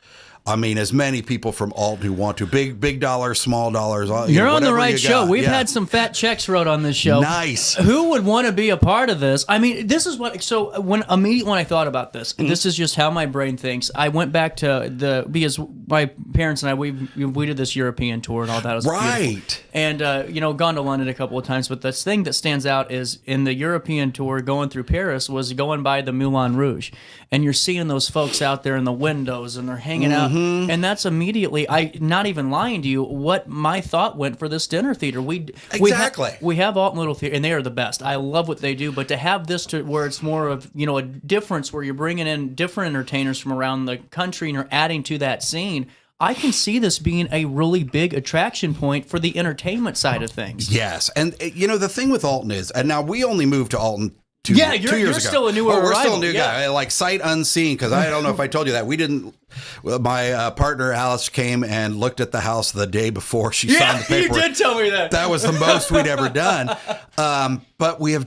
as many people from Alton who want to, big dollars, small dollars. You're on the right show. We've had some fat checks wrote on this show. Nice. Who would want to be a part of this? This is what. So when I thought about this, and this is just how my brain thinks. I went back to because my parents and I we did this European tour and all that. It was right. Beautiful. And gone to London a couple of times. But the thing that stands out is in the European tour, going through Paris was going by the Moulin Rouge, and you're seeing those folks out there in the windows, and they're hanging out. And that's immediately, not even lying to you, what my thought went for this dinner theater. We have Alton Little Theater, and they are the best. I love what they do, but to have this where it's more of a difference, where you're bringing in different entertainers from around the country and you're adding to that scene, I can see this being a really big attraction point for the entertainment side of things. Yes, and the thing with Alton is, and now we only moved to Alton. 2 years ago. You're still a newer arrival. We're still a new guy, like sight unseen, because I don't know if I told you that. We didn't, my partner Alice came and looked at the house the day before she signed the paperwork. You did tell me that. That was the most we'd ever done. But we have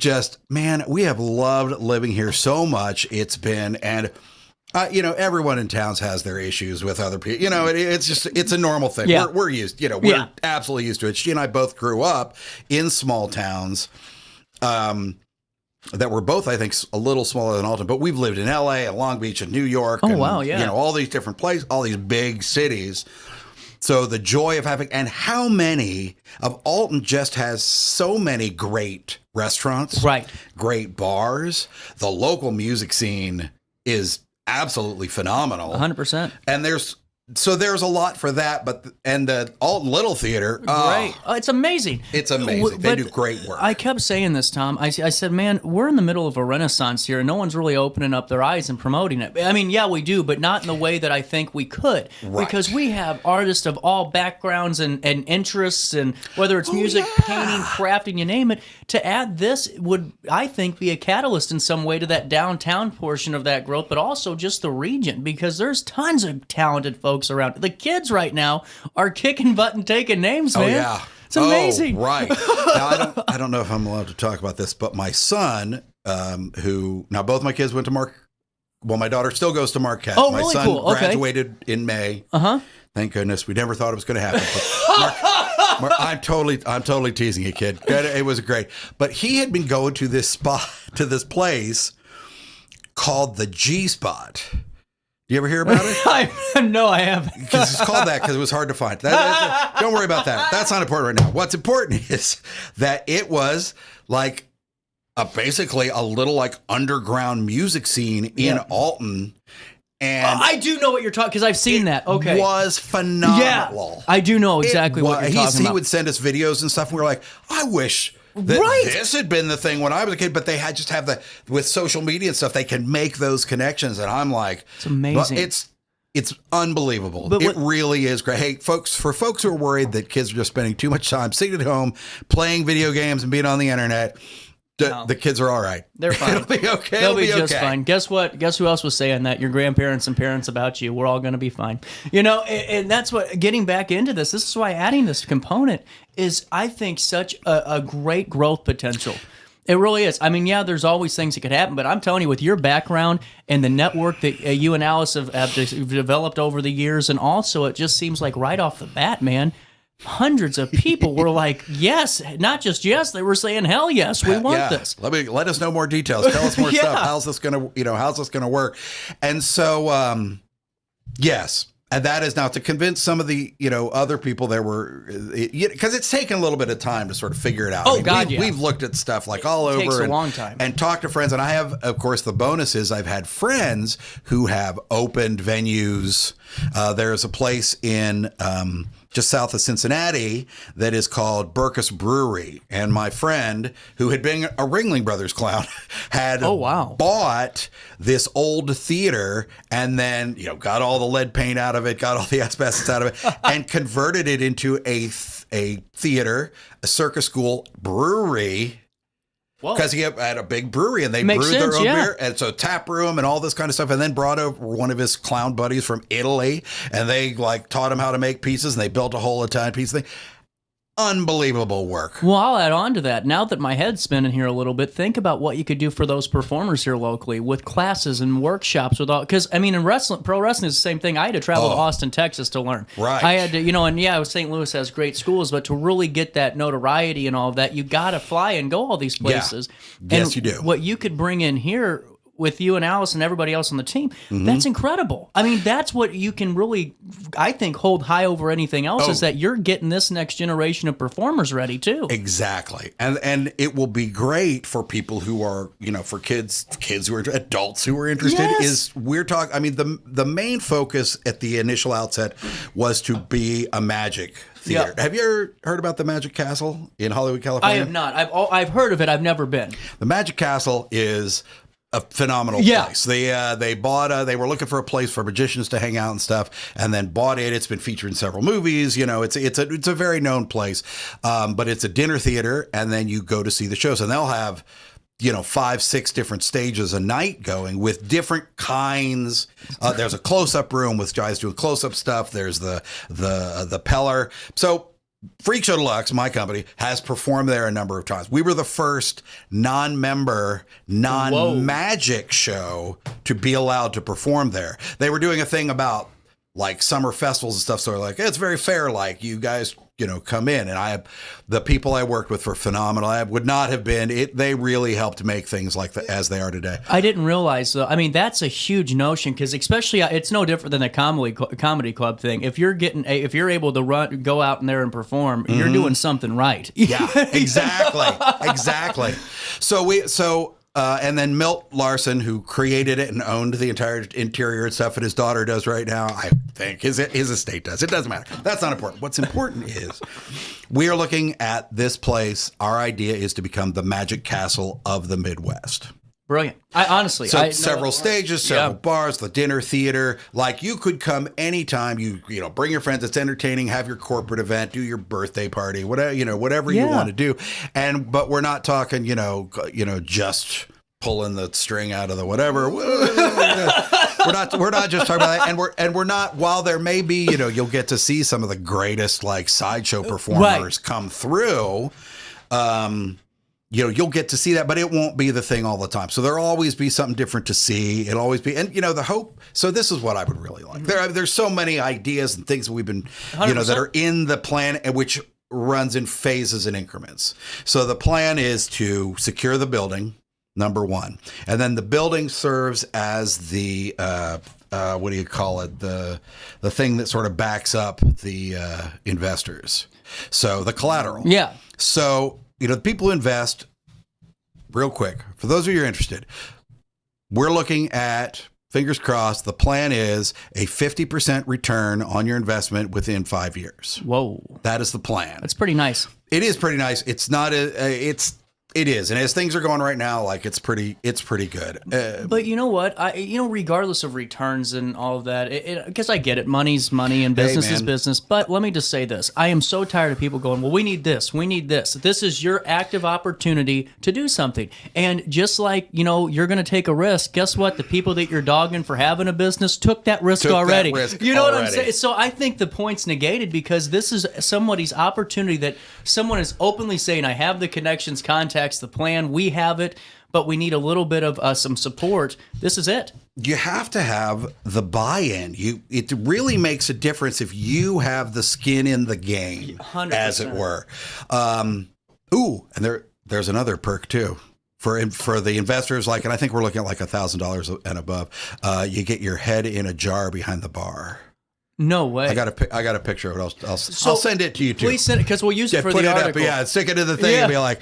we have loved living here so much. It's been, and everyone in towns has their issues with other people. It's a normal thing. Yeah. We're used, we're absolutely used to it. She and I both grew up in small towns. That were both, I think, a little smaller than Alton, but we've lived in LA and Long Beach and New York. Oh, wow, yeah. All these different places, all these big cities. So the joy of having, and how many of Alton just has so many great restaurants, right? Great bars. The local music scene is absolutely phenomenal. 100%. And there's a lot for that, and the Alton Little Theater, great. It's amazing. It's amazing. They do great work. I kept saying this, Tom. I said, man, we're in the middle of a renaissance here, and no one's really opening up their eyes and promoting it. Yeah, we do, but not in the way that I think we could, because we have artists of all backgrounds and interests, and whether it's music, painting, crafting, you name it. To add this would, I think, be a catalyst in some way to that downtown portion of that growth, but also just the region, because there's tons of talented folks around. The kids right now are kicking butt and taking names, man. Oh, yeah. It's amazing. Oh, right. Now, I don't know if I'm allowed to talk about this, but my son, now both my kids went to my daughter still goes to Marquette. Oh, my really son cool. Okay. graduated in May. Uh-huh. Thank goodness. We never thought it was going to happen. But I'm totally teasing you, kid. It was great. But he had been going to this place called the G Spot. You ever hear about it? No, I haven't. Because it's called that because it was hard to find. Don't worry about that. That's not important right now. What's important is that it was like basically a little like underground music scene in Alton. And I do know what you're talking, because I've seen that. Okay. It was phenomenal. Yeah, I do know exactly what you're talking about. He would send us videos and stuff, and we were like, I wish that this had been the thing when I was a kid, but they just have with social media and stuff, they can make those connections, and I'm like, it's amazing. It's unbelievable. But it really is great. Hey, folks who are worried that kids are just spending too much time sitting at home playing video games and being on the internet, the kids are all right. They're fine. It'll be okay. They'll be just fine. Guess what? Guess who else was saying that? Your grandparents and parents about you. We're all going to be fine. And that's what, getting back into this is why adding this component is, I think, such a great growth potential. It really is. There's always things that could happen, but I'm telling you, with your background and the network that you and Alice have developed over the years, and also it just seems like right off the bat, man, hundreds of people were like, yes, not just yes, they were saying, hell yes, we want this. Let us know more details. Tell us more stuff. How's this gonna work? And so, yes. And that is now to convince some of the, other people that were, because it's taken a little bit of time to sort of figure it out. We've looked at stuff like all over. It takes a long time. And talked to friends. And I have, of course, the bonus is I've had friends who have opened venues. There's a place in just south of Cincinnati that is called Burkus Brewery. And my friend, who had been a Ringling Brothers clown, had bought this old theater and then, got all the lead paint out of it, got all the asbestos out of it, and converted it into a theater, a circus school, brewery. Whoa. Because he had a big brewery and they Makes brewed their sense, own yeah. beer. And so tap room and all this kind of stuff. And then brought over one of his clown buddies from Italy. And they like taught him how to make pizzas. And they built a whole Italian pizza thing. Unbelievable work. Well, I'll add on to that. Now that my head's spinning here a little bit, think about what you could do for those performers here locally with classes and workshops with all. Because I mean, in wrestling, pro wrestling is the same thing. I had to travel to Austin, Texas to learn. Right. I had to, and yeah, St. Louis has great schools, but to really get that notoriety and all of that, you got to fly and go all these places. Yeah. Yes, and you do. What you could bring in here with you and Alice and everybody else on the team, that's incredible. I mean, that's what you can really, I think, hold high over anything else is that you're getting this next generation of performers ready too. Exactly. And it will be great for people who are, for kids who are adults who are interested. Yes. Is we're talking, I mean, the main focus at the initial outset was to be a magic theater. Yeah. Have you ever heard about the Magic Castle in Hollywood, California? I have not. I've heard of it. I've never been. The Magic Castle is a phenomenal place. They bought they were looking for a place for magicians to hang out and stuff, and then bought it. It's been featured in several movies. It's a very known place, but it's a dinner theater, and then you go to see the shows, and they'll have 5-6 different stages a night going with different kinds. There's a close-up room with guys doing close-up stuff. There's the Peller. So Freak Show Deluxe, my company, has performed there a number of times. We were the first non-member, non-magic show to be allowed to perform there. They were doing a thing about like summer festivals and stuff. So they're like, it's very fair. Like you guys, come in. And the people I worked with were phenomenal. I would not have been it. They really helped make things like as they are today. I didn't realize though. I mean, that's a huge notion because especially it's no different than a comedy club thing. If you're able to go out in there and perform, you're doing something right. Yeah, exactly. And then Milt Larson, who created it and owned the entire interior and stuff, and his daughter does right now, I think. His estate does. It doesn't matter. That's not important. What's important is we are looking at this place. Our idea is to become the Magic Castle of the Midwest. Brilliant. Honestly. Several stages, several bars, the dinner theater. Like you could come anytime. You bring your friends. It's entertaining. Have your corporate event. Do your birthday party. Whatever you want to do. But we're not talking. Just pulling the string out of the whatever. We're not just talking about that. And we're not. While there may be, you'll get to see some of the greatest like sideshow performers come through. You'll get to see that, but it won't be the thing all the time. So there'll always be something different to see. It'll always be, and the hope. So this is what I would really like. There's so many ideas and things that we've been, 100%. that are in the plan, which runs in phases and increments. So the plan is to secure the building, number one, and then the building serves as the what do you call it? The thing that sort of backs up the investors. So the collateral. Yeah. So. The people who invest, real quick, for those of you who are interested, we're looking at, fingers crossed, the plan is a 50% return on your investment within 5 years. Whoa. That is the plan. That's pretty nice. It is pretty nice. It's not it is. And as things are going right now, like it's pretty good. But you know what? Regardless of returns and all of that, because I get it. Money's money and business is business. But let me just say this. I am so tired of people going, well, we need this. We need this. This is your active opportunity to do something. And just like, you're going to take a risk. Guess what? The people that you're dogging for having a business took that risk already. What I'm saying? So I think the point's negated because this is somebody's opportunity that someone is openly saying, I have the connections, contacts, the plan, we have it, but we need a little bit of some support. This is it. You have to have the buy-in. It really makes a difference if you have the skin in the game, 100%. As it were. And there's another perk too. For the investors, and I think we're looking at like $1,000 and above. You get your head in a jar behind the bar. No way. I got a picture of it. I'll send it to you too. Please send it because we'll use it for the article. Stick it in the thing and be like,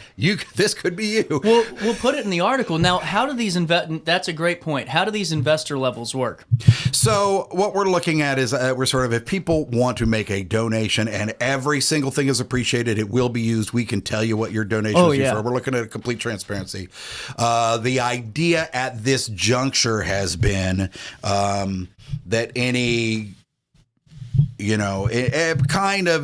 this could be you. We'll put it in the article. Now, how do these that's a great point. How do these investor levels work? So what we're looking at is we're sort of, if people want to make a donation and every single thing is appreciated, it will be used. We can tell you what your donation is used for. We're looking at a complete transparency. The idea at this juncture has been that any kind of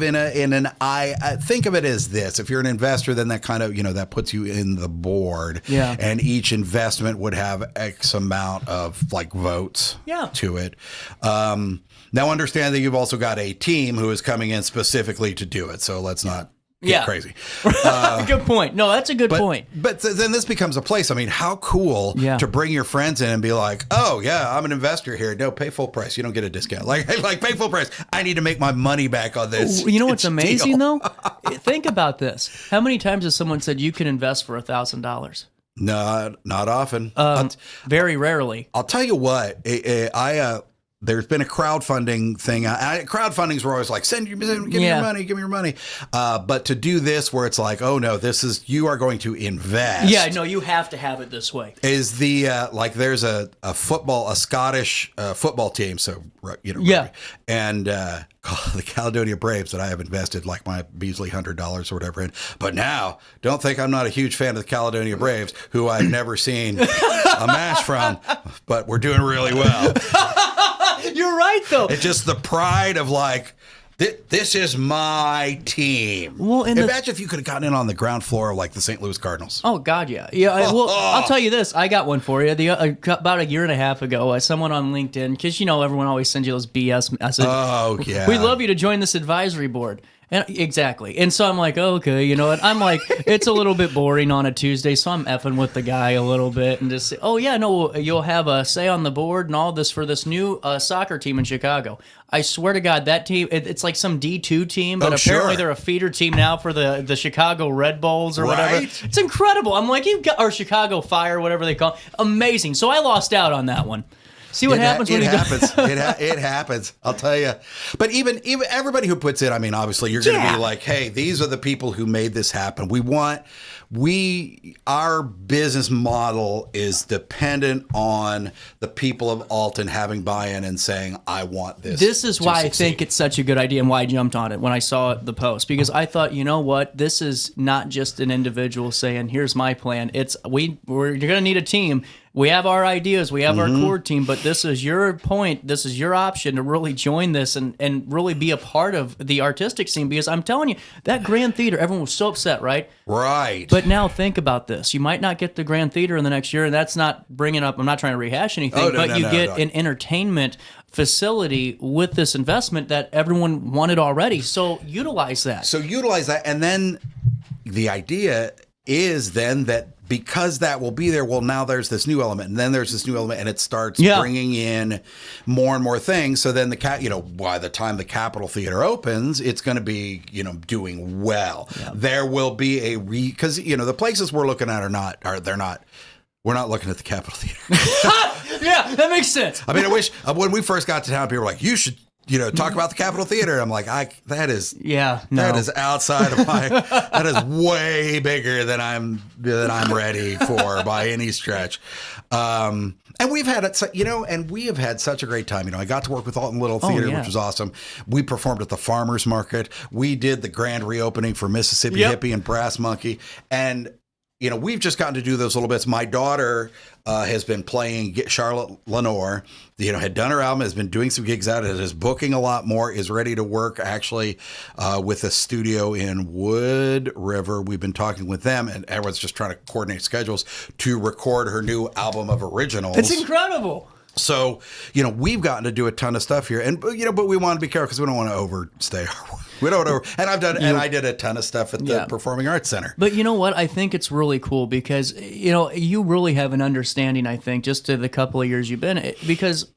think of it as this. If you're an investor, then that kind of, that puts you in the board. Yeah. And each investment would have X amount of like votes to it. Now understand that you've also got a team who is coming in specifically to do it. So let's not get crazy. Good point. No, that's a good point. But then this becomes a place. I mean, how cool to bring your friends in and be like, oh yeah, I'm an investor here. No, pay full price. You don't get a discount. Like pay full price. I need to make my money back on this. You know what's amazing though? Think about this. How many times has someone said you can invest for $1,000? No, not often. Very rarely. I'll tell you what. There's been a crowdfunding thing. Crowdfundings were always like, give me your money. But to do this where it's like, oh no, you are going to invest. Yeah, no, you have to have it this way. Is there's a Scottish football team. So, and the Caledonia Braves that I have invested like my Beasley $100 or whatever in. But now, don't think I'm not a huge fan of the Caledonia Braves, who I've never seen a match from, but we're doing really well. You're right, though. It's just the pride of like, this is my team. Well, imagine if you could have gotten in on the ground floor of like the St. Louis Cardinals. Oh God, yeah. Well, I'll tell you this. I got one for you. About a year and a half ago, someone on LinkedIn, because everyone always sends you those BS messages. Oh yeah. We'd love you to join this advisory board. And exactly. And so I'm like, okay, and I'm like, it's a little bit boring on a Tuesday, so I'm effing with the guy a little bit and just say, oh yeah, no, you'll have a say on the board and all this for this new soccer team in Chicago. I swear to God, that team, it's like some D2 team, but apparently they're a feeder team now for the Chicago Red Bulls or whatever. It's incredible. I'm like, or Chicago Fire, whatever they call it. Amazing. So I lost out on that one. See what happens when it happens. It happens. I'll tell you. But even everybody who puts in, I mean, obviously you're going to be like, hey, these are the people who made this happen. Our business model is dependent on the people of Alton having buy-in and saying, I want this. This is why I think it's such a good idea and why I jumped on it when I saw the post, because I thought, you know what, this is not just an individual saying, here's my plan. You're going to need a team. We have our ideas, we have our core team, but this is your point, this is your option to really join this and really be a part of the artistic scene, because I'm telling you, that Grand Theater, everyone was so upset, right? Right. But now think about this. You might not get the Grand Theater in the next year, and that's not bringing up, I'm not trying to rehash anything, but you get an entertainment facility with this investment that everyone wanted already, so utilize that. And then the idea is then that because that will be there, well, now there's this new element, and then there's this new element, and it starts bringing in more and more things. So then by the time the Capitol Theater opens, it's going to be, doing well. Yeah. There will be because the places we're looking at we're not looking at the Capitol Theater. Yeah, that makes sense. I mean, I wish when we first got to town, people were like, you should talk about the Capitol Theater. I'm like, that is outside of that is way bigger than I'm ready for by any stretch. And we've had we have had such a great time. I got to work with Alton Little Theater, which was awesome. We performed at the Farmers Market. We did the grand reopening for Mississippi Hippie and Brass Monkey. And we've just gotten to do those little bits. My daughter has been playing Charlotte Lenore, had done her album, has been doing some gigs out, is booking a lot more, is ready to work actually with a studio in Wood River. We've been talking with them, and everyone's just trying to coordinate schedules to record her new album of originals. It's incredible. So, we've gotten to do a ton of stuff here, and but we want to be careful because we don't want to overstay. We don't and I did a ton of stuff at the Performing Arts Center. But you know what? I think it's really cool because you really have an understanding. I think just to the couple of years you've been, because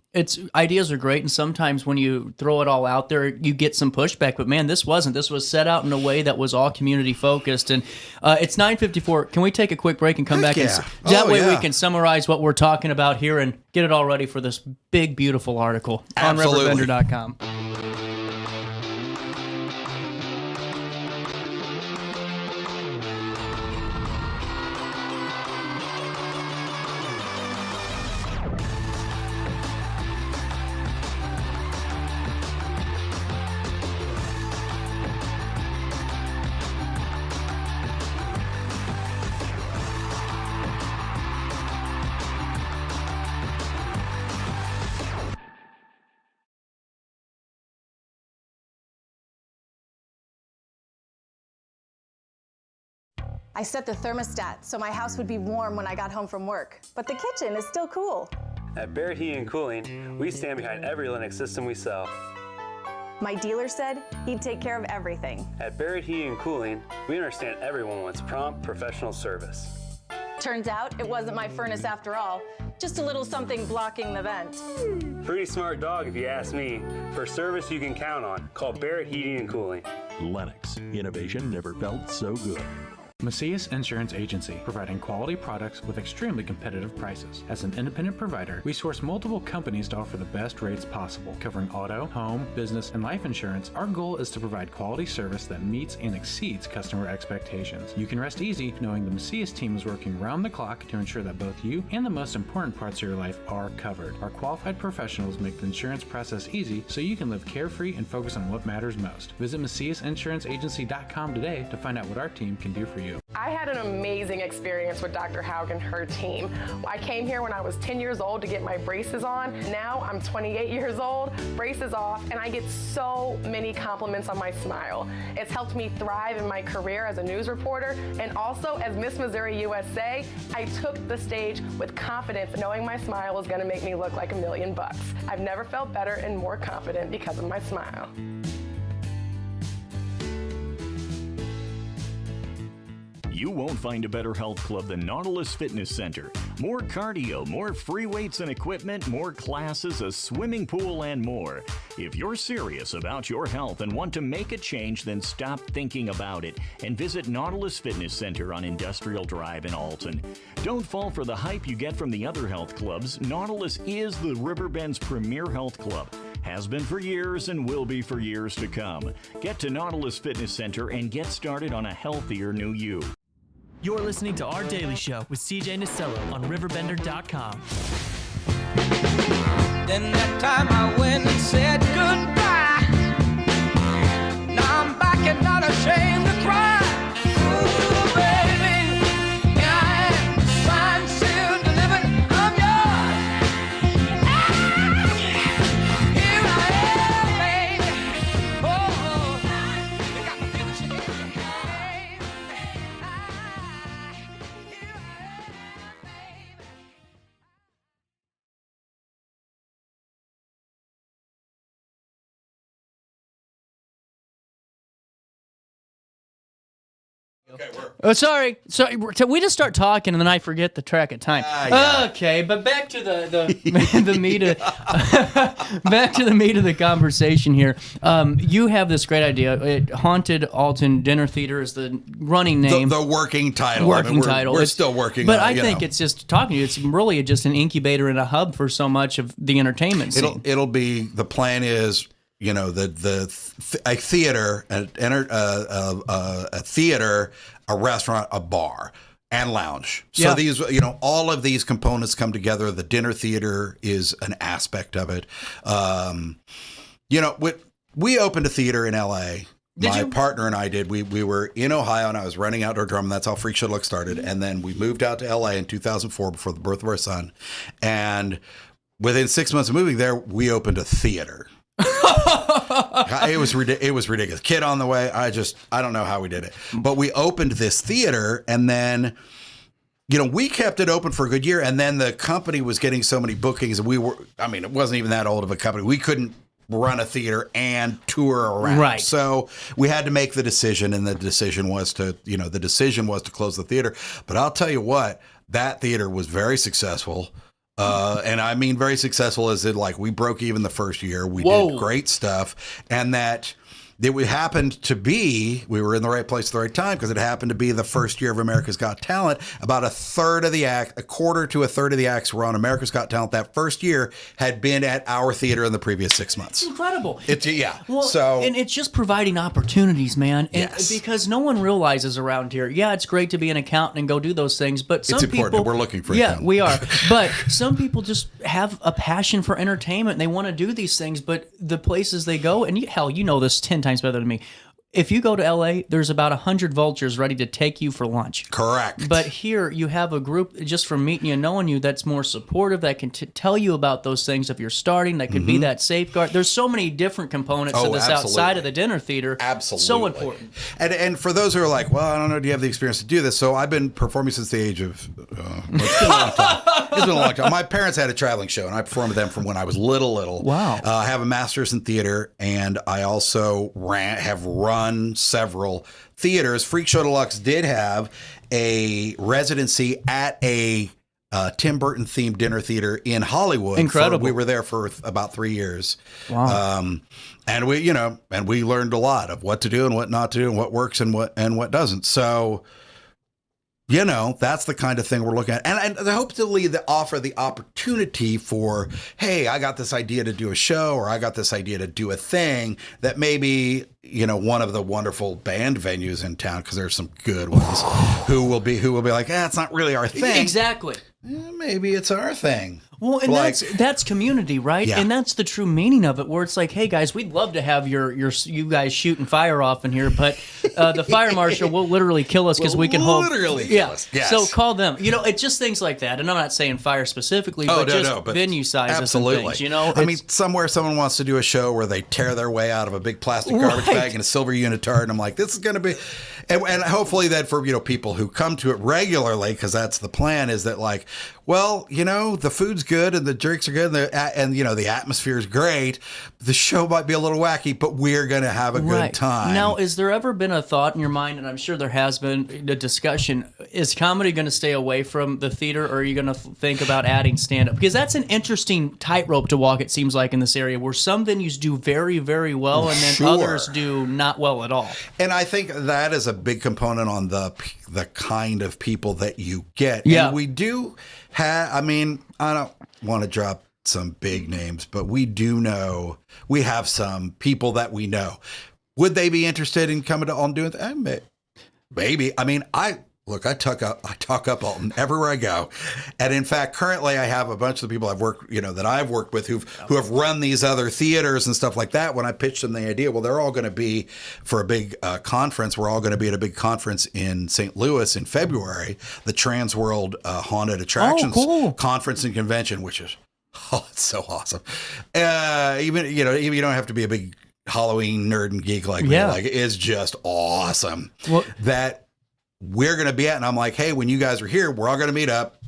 ideas are great, and sometimes when you throw it all out there, you get some pushback. But man, this wasn't. This was set out in a way that was all community focused. And it's 9:54. Can we take a quick break and come back? Yeah. That way we can summarize what we're talking about here and get it all ready for this big, beautiful article on RiverBender.com. I set the thermostat so my house would be warm when I got home from work, but the kitchen is still cool. At Barrett Heating and Cooling, we stand behind every Lennox system we sell. My dealer said he'd take care of everything. At Barrett Heating and Cooling, we understand everyone wants prompt, professional service. Turns out it wasn't my furnace after all, just a little something blocking the vent. Pretty smart dog if you ask me. For service you can count on, call Barrett Heating and Cooling. Lennox, innovation never felt so good. Macias Insurance Agency, providing quality products with extremely competitive prices. As an independent provider, we source multiple companies to offer the best rates possible, covering auto, home, business, and life insurance. Our goal is to provide quality service that meets and exceeds customer expectations. You can rest easy knowing the Macias team is working round the clock to ensure that both you and the most important parts of your life are covered. Our qualified professionals make the insurance process easy so you can live carefree and focus on what matters most. Visit MaciasInsuranceAgency.com today to find out what our team can do for you. I had an amazing experience with Dr. Haug and her team. I came here when I was 10 years old to get my braces on. Now I'm 28 years old, braces off, and I get so many compliments on my smile. It's helped me thrive in my career as a news reporter, and also as Miss Missouri USA, I took the stage with confidence, knowing my smile was going to make me look like $1 million. I've never felt better and more confident because of my smile. You won't find a better health club than Nautilus Fitness Center. More cardio, more free weights and equipment, more classes, a swimming pool, and more. If you're serious about your health and want to make a change, then stop thinking about it and visit Nautilus Fitness Center on Industrial Drive in Alton. Don't fall for the hype you get from the other health clubs. Nautilus is the Riverbend's premier health club. Has been for years and will be for years to come. Get to Nautilus Fitness Center and get started on a healthier new you. You're listening to Our Daily Show with CJ Nasello on RiverBender.com. Then that time I went and said goodbye. Now I'm back and not ashamed to cry. Ooh, baby, here I am, signed, sealed, delivered, I'm yours. Here I am, baby. Oh, you got me feeling shaky. Oh, sorry. We just start talking and then I forget the track of time. Yeah. Okay, but back to the meat of back to the meat of the conversation here. You have this great idea. Haunted Alton Dinner Theater is the running name. The working title. We're still working. But I think it's just talking to you. It's really just an incubator and a hub for so much of the entertainment scene. It'll be, the plan is, you know, a theater, a theater, a restaurant, a bar, and lounge. So these, you know, all of these components come together. The dinner theater is an aspect of it. You know, we opened a theater in LA. My partner and I did. We were in Ohio, and I was running Outdoor Drum, and that's how Freak Show Look started. And then we moved out to LA in 2004 before the birth of our son. And within 6 months of moving there, we opened a theater. It was ridiculous. Kid on the way. I don't know how we did it, but we opened this theater, and then, you know, we kept it open for a good year, and then the company was getting so many bookings, and it wasn't even that old of a company. We couldn't run a theater and tour around. Right. So we had to make the decision, and the decision was to close the theater. But I'll tell you what, that theater was very successful. And I mean very successful as in, like, we broke even the first year. We did great stuff. And that we were in the right place at the right time, because it happened to be the first year of America's Got Talent. About a quarter to a third of the acts were on America's Got Talent that first year had been at our theater in the previous 6 months. It's incredible. Well, and it's just providing opportunities, man. And because no one realizes around here, it's great to be an accountant and go do those things, but some people... It's important. We're looking for accountants. We are. But some people just have a passion for entertainment, and they want to do these things, but the places they go, and hell, you know this 10 times better than me. if you go to LA, there's about 100 vultures ready to take you for lunch. Correct. But here you have a group, just from meeting you and knowing you, that's more supportive, that can tell you about those things if you're starting, that could be that safeguard. There's so many different components to this outside of the dinner theater. Absolutely. So important. And for those who are like, well, I don't know, do you have the experience to do this? So I've been performing since the age of, it's been a long time. It's been a long time. My parents had a traveling show, and I performed with them from when I was little. Wow. I have a master's in theater, and I also have run several theaters. Freak Show Deluxe did have a residency at a Tim Burton themed dinner theater in Hollywood. Incredible. We were there for about 3 years. Wow. And we learned a lot of what to do and what not to do and what works and what doesn't. So, that's the kind of thing we're looking at. And hopefully they offer the opportunity for, hey, I got this idea to do a show, or I got this idea to do a thing that maybe, one of the wonderful band venues in town, because there's some good ones, who will be like, it's not really our thing. Exactly. Maybe it's our thing. Well, and that's community, right? Yeah. And that's the true meaning of it, where it's like, hey guys, we'd love to have you guys shooting fire off in here, but the fire marshal will literally kill us because we can hold. Literally kill us. Yes. So call them. It's just things like that. And I'm not saying fire specifically, but venue sizes absolutely. and things. I mean, somewhere someone wants to do a show where they tear their way out of a big plastic garbage bag and a silver unitard, and I'm like, this is going to be, and hopefully that for people who come to it regularly, because that's the plan, is that like, well, the food's good and the drinks are good and the atmosphere is great. The show might be a little wacky, but we're going to have a good time. Now, has there ever been a thought in your mind, and I'm sure there has been a discussion, is comedy going to stay away from the theater, or are you going to think about adding stand-up? Because that's an interesting tightrope to walk, it seems like, in this area, where some venues do very, very well, and then others do not well at all. And I think that is a big component on the kind of people that you get. Yeah. And we do have, I don't want to drop some big names, but we have some people that we know. Would they be interested in coming to Alton doing that? Maybe. I talk up Alton everywhere I go. And in fact, currently I have a bunch of the people I've worked with who have run these other theaters and stuff like that. When I pitched them the idea, well, they're all going to be for a big conference. We're all going to be at a big conference in St. Louis in February, the Trans World Haunted Attractions Conference and Convention, which is, it's so awesome. Even you don't have to be a big Halloween nerd and geek like me. Like, it's just awesome that we're going to be at. And I'm like, hey, when you guys are here, we're all going to meet up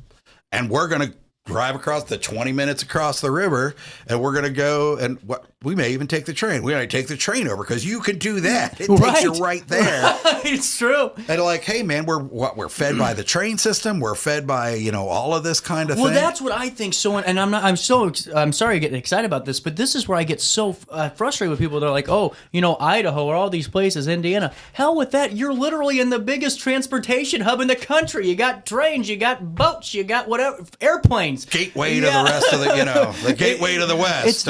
and we're going to drive across the 20 minutes across the river, and we're going to go, and we may even take the train. We might take the train over because you can do that. It takes you right there. It's true. And like, hey man, we're fed by the train system. We're fed by, all of this kind of thing. Well, that's what I think. So, and I'm sorry to get excited about this, but this is where I get so frustrated with people that are like, oh, Idaho or all these places, Indiana. Hell with that. You're literally in the biggest transportation hub in the country. You got trains, you got boats, you got whatever, airplanes. Gateway to the rest of the, the gateway to the West.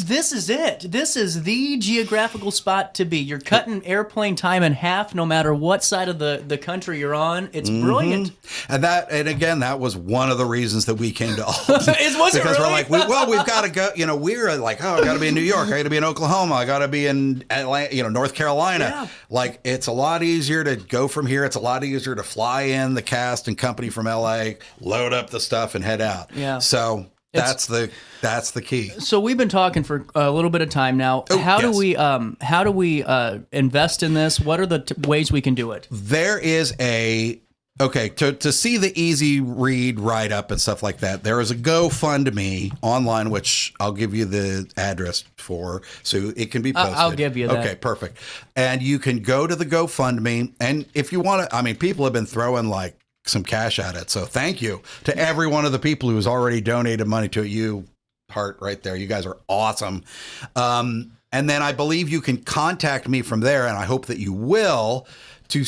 This is it. This is the geographical spot to be. You're cutting airplane time in half no matter what side of the country you're on. It's brilliant. And again, that was one of the reasons that we came to Alton. Was it really? We're like, we've got to go, we're like, I got to be in New York. I got to be in Oklahoma. I got to be in Atlanta, North Carolina. Yeah. Like, it's a lot easier to go from here. It's a lot easier to fly in the cast and company from LA, load up the stuff and head out. Yeah. So that's the key. So we've been talking for a little bit of time now. How do we invest in this? What are the ways we can do it? There is to see the easy read write up and stuff like that. There is a GoFundMe online, which I'll give you the address for, so it can be posted. I'll give you that. Okay, perfect. And you can go to the GoFundMe, and if you want to, people have been throwing like some cash at it. So thank you to every one of the people who has already donated money to it. You heart right there. You guys are awesome. And then I believe you can contact me from there, and I hope that you will, to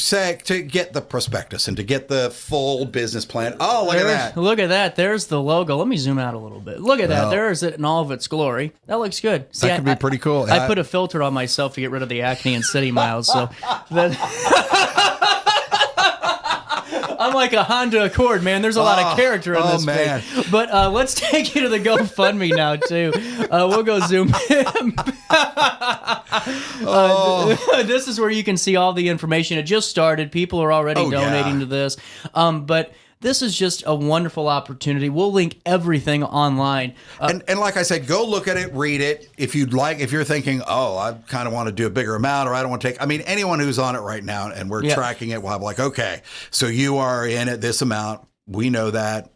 get the prospectus and to get the full business plan. Oh, look at that. Look at that. There's the logo. Let me zoom out a little bit. Look at that. There's it in all of its glory. That looks good. See, that could be pretty cool. I put a filter on myself to get rid of the acne and city miles. So I'm like a Honda Accord, man. There's a lot of character in this man. page. But let's take you to the GoFundMe now, too. We'll go zoom in. This is where you can see all the information. It just started. People are already donating to this. But this is just a wonderful opportunity. We'll link everything online. And like I said, go look at it, read it. If you'd like, if you're thinking, oh, I kind of want to do a bigger amount, or I don't want to take, I mean, anyone who's on it right now and we're tracking it, we'll have like, okay, so you are in at this amount. We know that.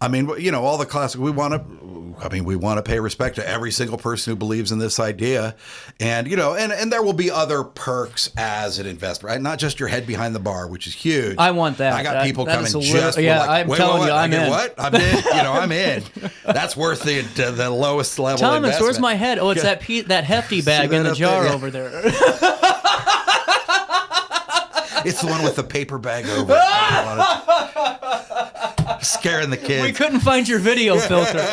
I mean, you know, all the classic, we want to pay respect to every single person who believes in this idea. And, you know, and there will be other perks as an investor, right? Not just your head behind the bar, which is huge. I want that. I got people coming just like, I'm telling you, I'm in. What? I'm in. You know, I'm in. That's worth the lowest level Thomas, investment. where's my head? Oh, it's that hefty bag in the jar over there. It's the one with the paper bag over it. Scaring the kids. We couldn't find your video filter.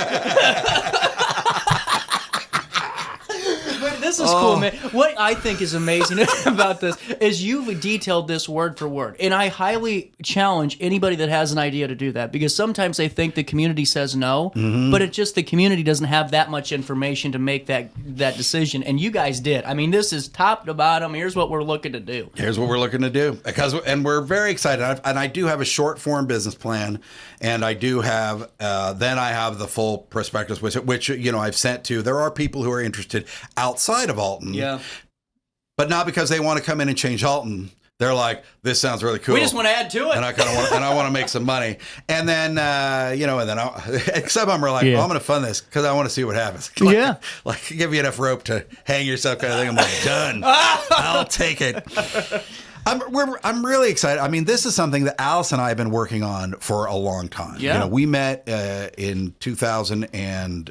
But this is cool, man. What I think is amazing about this is you've detailed this word for word. And I highly challenge anybody that has an idea to do that, because sometimes they think the community says no, but it's just the community doesn't have that much information to make that decision. And you guys did. I mean, this is top to bottom. Here's what we're looking to do. Here's what we're looking to do. And we're very excited. And I do have a short form business plan. And I do have, then I have the full prospectus, which, you know, I've sent to. There are people who are interested outside of Alton. Yeah. But not because they want to come in and change Alton. They're like, this sounds really cool. We just want to add to it. And I kind of want, and I want to make some money. And then, you know, and then some of them are like, well, I'm going to fund this because I want to see what happens. Like, give you enough rope to hang yourself kind of thing. I'm like, done. I'll take it. I'm really excited. I mean, this is something that Alice and I have been working on for a long time. Yeah. You know, we met in 2000 and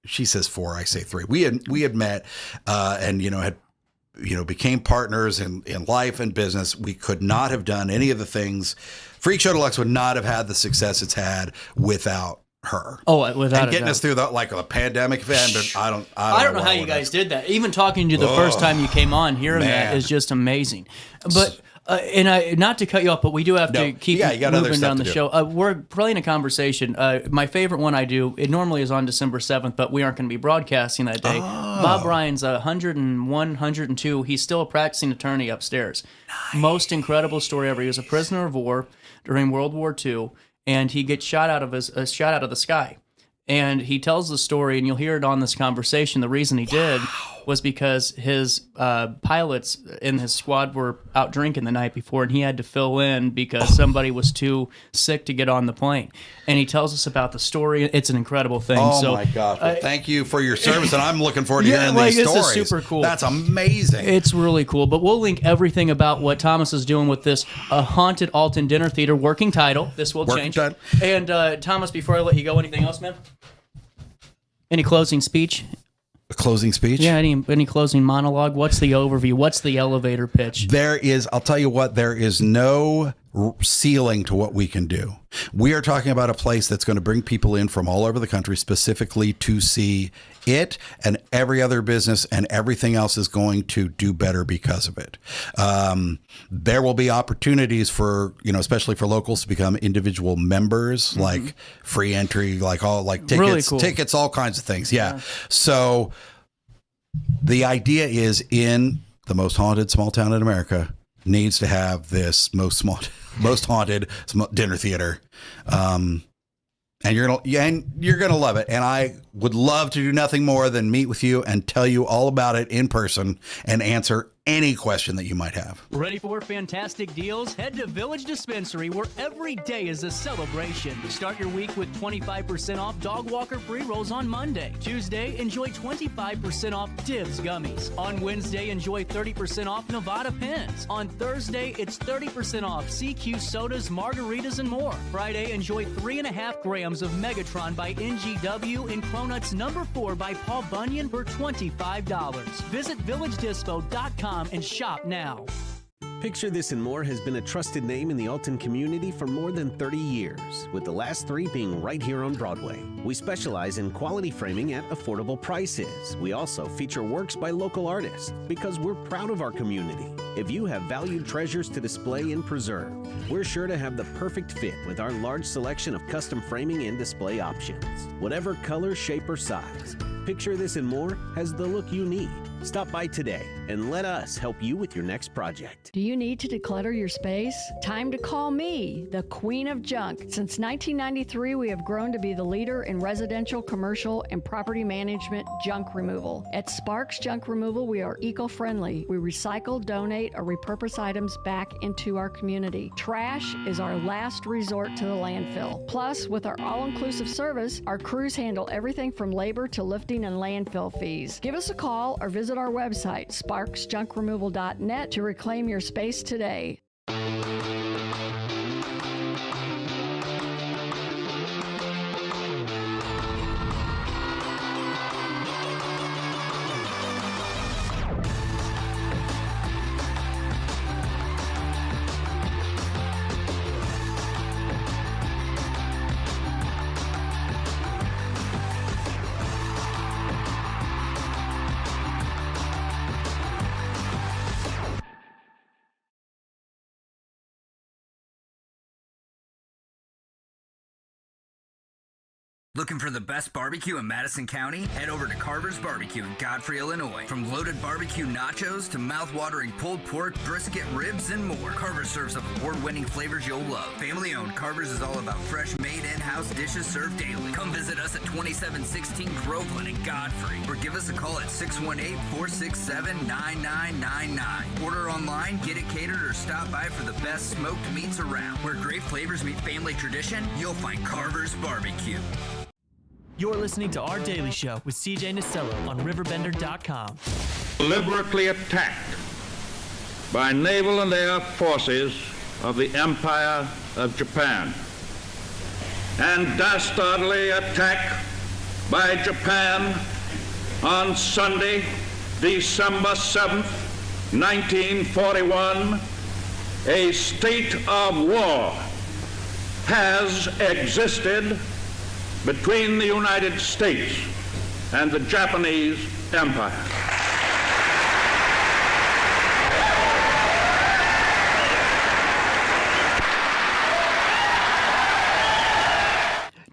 she says 4, I say 3. We had met and, you know, became partners in life and business. We could not have done any of the things. Freak Show Deluxe would not have had the success it's had without her. Oh, without and getting us through the pandemic event. But I don't know how you guys did that. Even talking to you the first time you came on, hearing that is just amazing. But and I, not to cut you off, but we do have to keep moving down the show. We're playing a conversation. My favorite one I do, it normally is on December 7th, but we aren't going to be broadcasting that day. Bob Ryan's 101, 102. He's still a practicing attorney upstairs. Nice. Most incredible story ever. He was a prisoner of war during World War II, and he gets shot out of the sky. And he tells the story, and you'll hear it on this conversation. The reason he did was because his pilots in his squad were out drinking the night before, and he had to fill in because somebody was too sick to get on the plane. And he tells us about the story. It's an incredible thing. Oh, my gosh. Well, thank you for your service, and I'm looking forward to hearing these stories. This is super cool. That's amazing. It's really cool. But we'll link everything about what Thomas is doing with this Haunted Alton Dinner Theater, working title. This will change. And Thomas, before I let you go, anything else, man? Any closing speech? A closing speech? Yeah, any closing monologue? What's the overview? What's the elevator pitch? I'll tell you what, there is no ceiling to what we can do. We are talking about a place that's going to bring people in from all over the country specifically to see it, and every other business and everything else is going to do better because of it. There will be opportunities for, you know, especially for locals to become individual members, like free entry, like tickets, really cool. tickets, all kinds of things. Yeah. So the idea is, in the most haunted small town in America, needs to have this most haunted dinner theater. And you're gonna love it. And I would love to do nothing more than meet with you and tell you all about it in person and answer any question that you might have. Ready for fantastic deals? Head to Village Dispensary, where every day is a celebration. Start your week with 25% off Dog Walker pre-rolls on Monday. Tuesday, enjoy 25% off Divs gummies. On Wednesday, enjoy 30% off Nevada pens. On Thursday, it's 30% off CQ sodas, margaritas, and more. Friday, enjoy 3.5 grams of Megatron by NGW and Cronuts number 4 by Paul Bunyan for $25. Visit VillageDispo.com and shop now. Picture This and More has been a trusted name in the Alton community for more than 30 years, with the last 3 being right here on Broadway. We specialize in quality framing at affordable prices. We also feature works by local artists because we're proud of our community. If you have valued treasures to display and preserve, we're sure to have the perfect fit with our large selection of custom framing and display options. Whatever color, shape, or size, Picture This and More has the look you need. Stop by today and let us help you with your next project. Do you need to declutter your space? Time to call me, the Queen of Junk. Since 1993, we have grown to be the leader in residential, commercial, and property management junk removal. At Sparks Junk Removal, we are eco-friendly. We recycle, donate, or repurpose items back into our community. Trash is our last resort to the landfill. Plus, with our all-inclusive service, our crews handle everything from labor to lifting and landfill fees. Give us a call or visit our website, sparksjunkremoval.net, to reclaim your space today. Looking for the best barbecue in Madison County? Head over to Carver's Barbecue in Godfrey, Illinois. From loaded barbecue nachos to mouth-watering pulled pork, brisket, ribs, and more, Carver's serves up award-winning flavors you'll love. Family-owned, Carver's is all about fresh, made in-house dishes served daily. Come visit us at 2716 Groveland in Godfrey, or give us a call at 618-467-9999. Order online, get it catered, or stop by for the best smoked meats around. Where great flavors meet family tradition, you'll find Carver's Barbecue. You're listening to Our Daily Show with CJ Nasello on RiverBender.com. Deliberately attacked by naval and air forces of the Empire of Japan, and dastardly attack by Japan on Sunday, December 7th, 1941, a state of war has existed between the United States and the Japanese Empire.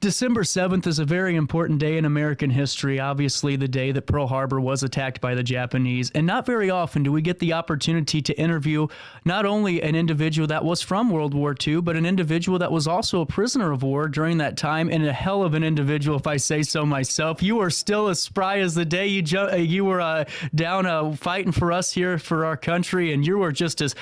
December 7th is a very important day in American history, obviously the day that Pearl Harbor was attacked by the Japanese. And not very often do we get the opportunity to interview not only an individual that was from World War II, but an individual that was also a prisoner of war during that time, and a hell of an individual, if I say so myself. You are still as spry as the day you were down fighting for us here for our country, and you were just as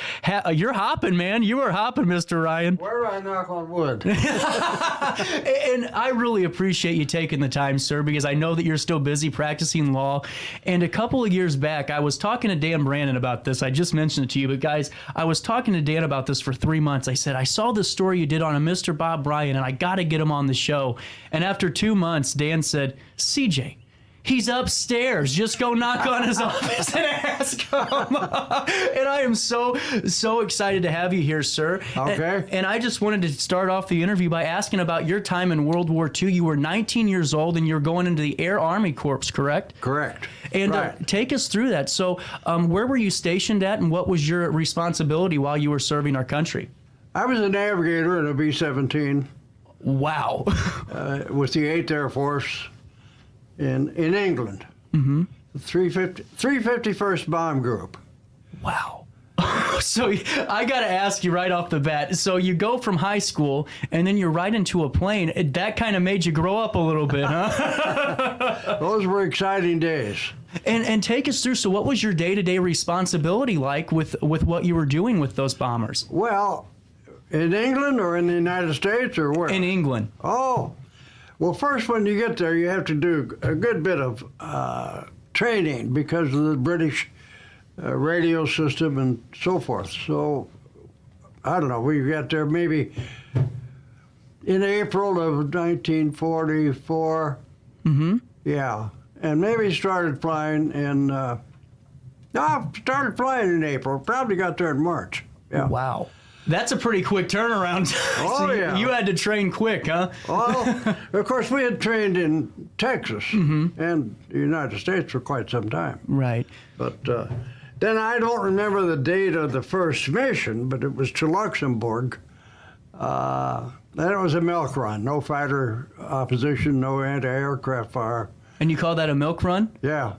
you're hopping, man. You were hopping, Mr. Ryan. Where do I knock on wood? And I really appreciate you taking the time, sir, because I know that you're still busy practicing law. And a couple of years back, I was talking to Dan Brandon about this. I just mentioned it to you, but guys, I was talking to Dan about this for 3 months. I said, I saw this story you did on a Mr. Bob Bryan, and I got to get him on the show. And after 2 months, Dan said, CJ, he's upstairs. Just go knock on his office and ask him. And I am so excited to have you here, sir. Okay. And I just wanted to start off the interview by asking about your time in World War II. You were 19 years old and you're going into the Air Army Corps, correct? Correct. And right. Take us through that. So where were you stationed at, and what was your responsibility while you were serving our country? I was a navigator in a B-17. Wow. With the 8th Air Force. In England, 351st Bomb Group. Wow. So I got to ask you right off the bat. So you go from high school and then you're right into a plane. That kind of made you grow up a little bit, huh? Those were exciting days. And take us through. So what was your day-to-day responsibility like with what you were doing with those bombers? Well, in England or in the United States or where? In England. Oh. Well, first, when you get there, you have to do a good bit of training because of the British radio system and so forth. So, I don't know, we got there maybe in April of 1944. Yeah, and maybe started flying in, started flying in April, probably got there in March. Yeah. Wow. That's a pretty quick turnaround. Oh, So yeah. You had to train quick, huh? Well, of course, we had trained in Texas and the United States for quite some time. Right. But then I don't remember the date of the first mission, but it was to Luxembourg. Then it was a milk run. No fighter opposition, no anti-aircraft fire. And you call that a milk run? Yeah.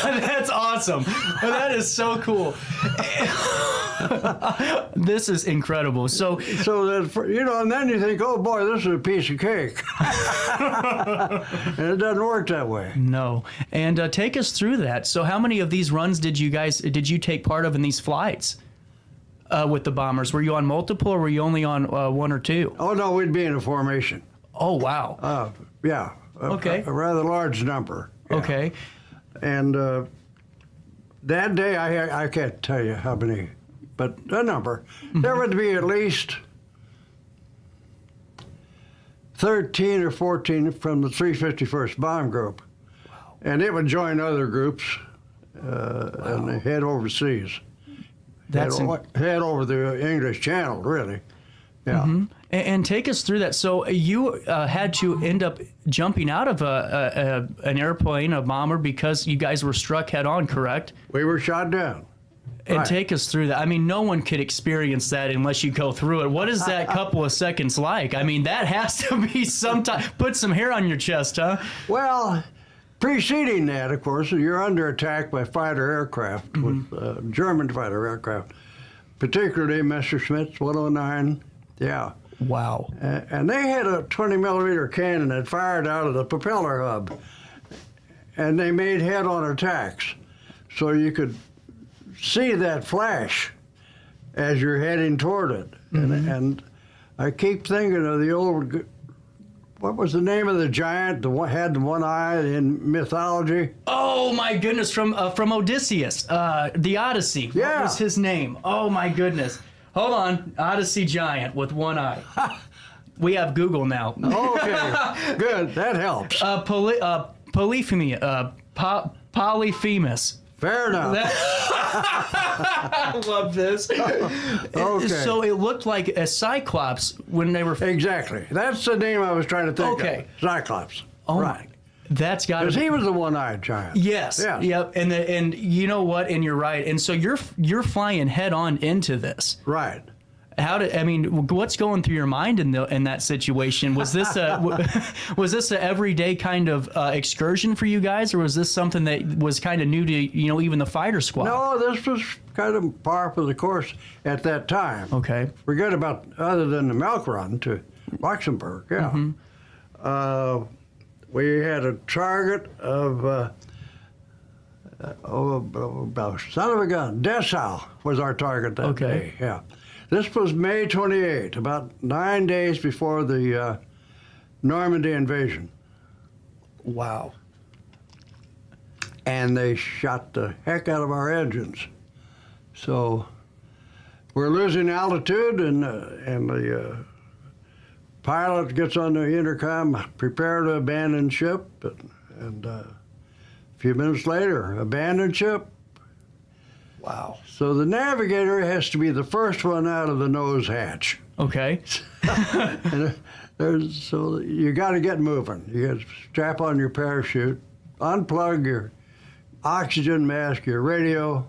That's awesome. That is so cool. This is incredible. So that, you know, and then you think, oh boy, this is a piece of cake. And it doesn't work that way. No. And take us through that. So how many of these runs did you take part of in these flights with the bombers? Were you on multiple, or were you only on one or two? Oh no, we'd be in a formation. Oh wow. Yeah. Okay. A rather large number. Yeah. Okay. And that day, I can't tell you how many, but a number. There would be at least 13 or 14 from the 351st Bomb Group. Wow. And it would join other groups and they head overseas. Head over the English Channel, really. Yeah. Mm-hmm. And take us through that. So you had to end up jumping out of an airplane, a bomber, because you guys were struck head on, correct? We were shot down. And Right. take us through that. I mean, no one could experience that unless you go through it. What is that couple of seconds like? I mean, that has to be put some hair on your chest, huh? Well, preceding that, of course, you're under attack by fighter aircraft, with German fighter aircraft, particularly Messerschmitts 109. Yeah. Wow. And they had a 20-millimeter cannon that fired out of the propeller hub, and they made head-on attacks. So you could see that flash as you're heading toward it. And I keep thinking of the old, what was the name of the giant that had the one eye in mythology? Oh my goodness, from Odysseus, the Odyssey. Yeah. What was his name? Oh my goodness. Hold on, Odyssey giant with one eye. We have Google now. Okay, good, that helps. Polyphemus. Fair enough. I love this. Okay. So it looked like a Cyclops when they were... Exactly. That's the name I was trying to think of. Cyclops. Oh, right. That's got to Because be... he was the one-eyed giant. Yes. Yep. And you know what? And you're right. And so you're flying head on into this. Right. What's going through your mind in that situation? Was this a everyday kind of excursion for you guys, or was this something that was kind of new to even the fighter squad? No, this was kind of par for the course at that time. Okay. Forget about other than the milk run to Luxembourg. Yeah. We had a target of son of a gun. Dessau was our target that day. Yeah. This was May 28, about 9 days before the Normandy invasion. Wow. And they shot the heck out of our engines. So we're losing altitude, and the pilot gets on the intercom, prepare to abandon ship, and a few minutes later, abandon ship. Wow. So the navigator has to be the first one out of the nose hatch. Okay. So you got to get moving. You got to strap on your parachute, unplug your oxygen mask, your radio,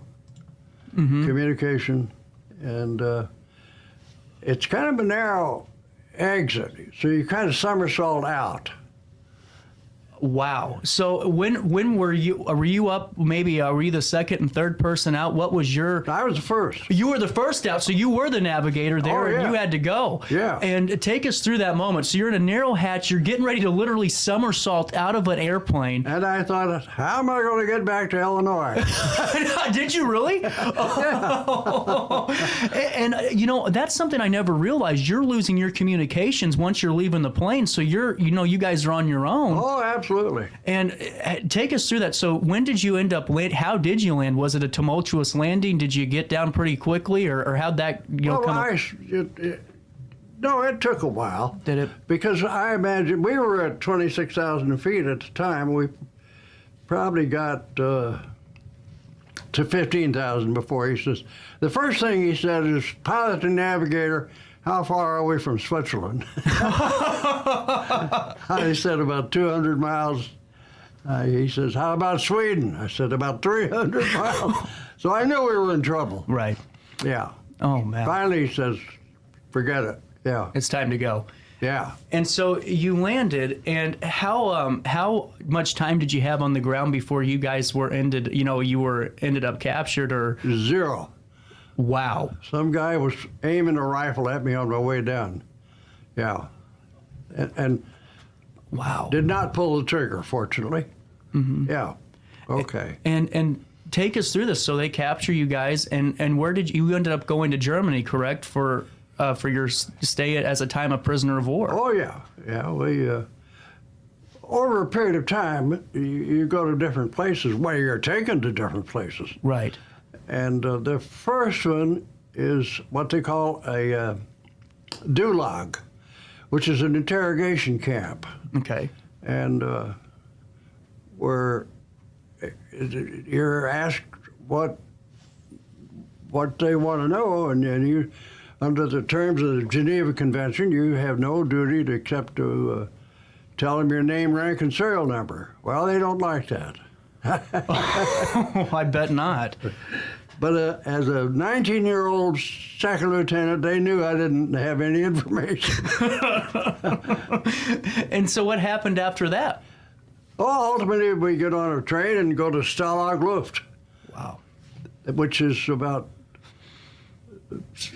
communication, and it's kind of a narrow exit. So you kind of somersault out. Wow. So when were you up? Maybe were you the second and third person out? What was your? I was the first. You were the first out, so you were the navigator there, yeah. and you had to go. Yeah. And take us through that moment. So you're in a narrow hatch. You're getting ready to literally somersault out of an airplane. And I thought, how am I going to get back to Illinois? Did you really? Oh. And that's something I never realized. You're losing your communications once you're leaving the plane. So you guys are on your own. Oh, absolutely. And take us through that. So when did you end up land? How did you land? Was it a tumultuous landing? Did you get down pretty quickly, or how'd that No, it took a while. Did it? Because I imagine we were at 26,000 feet at the time. We probably got to 15,000 before. He says, the first thing he said is, pilot and navigator, how far are we from Switzerland? I said, about 200 miles. He says, how about Sweden? I said, about 300 miles. So I knew we were in trouble. Right. Yeah. Oh, man. Finally, he says, forget it. Yeah. It's time to go. Yeah. And so you landed, and how much time did you have on the ground before you guys were ended up captured? Or 0. Wow. Some guy was aiming a rifle at me on my way down. Yeah. And wow. Did not pull the trigger, fortunately. Mm-hmm. Yeah. Okay. And take us through this. So they capture you guys, and where did you ended up going to Germany, correct, for your stay as a time of prisoner of war? Oh, yeah. Yeah, we, over a period of time, you go to different places. Well, you're taken to different places. Right. And the first one is what they call a gulag, which is an interrogation camp. Okay. And where you're asked what they want to know, and then you, under the terms of the Geneva Convention, you have no duty except to tell them your name, rank, and serial number. Well, they don't like that. I bet not. But as a 19-year-old second lieutenant, they knew I didn't have any information. And so what happened after that? Oh, ultimately, we get on a train and go to Stalag Luft. Wow. Which is about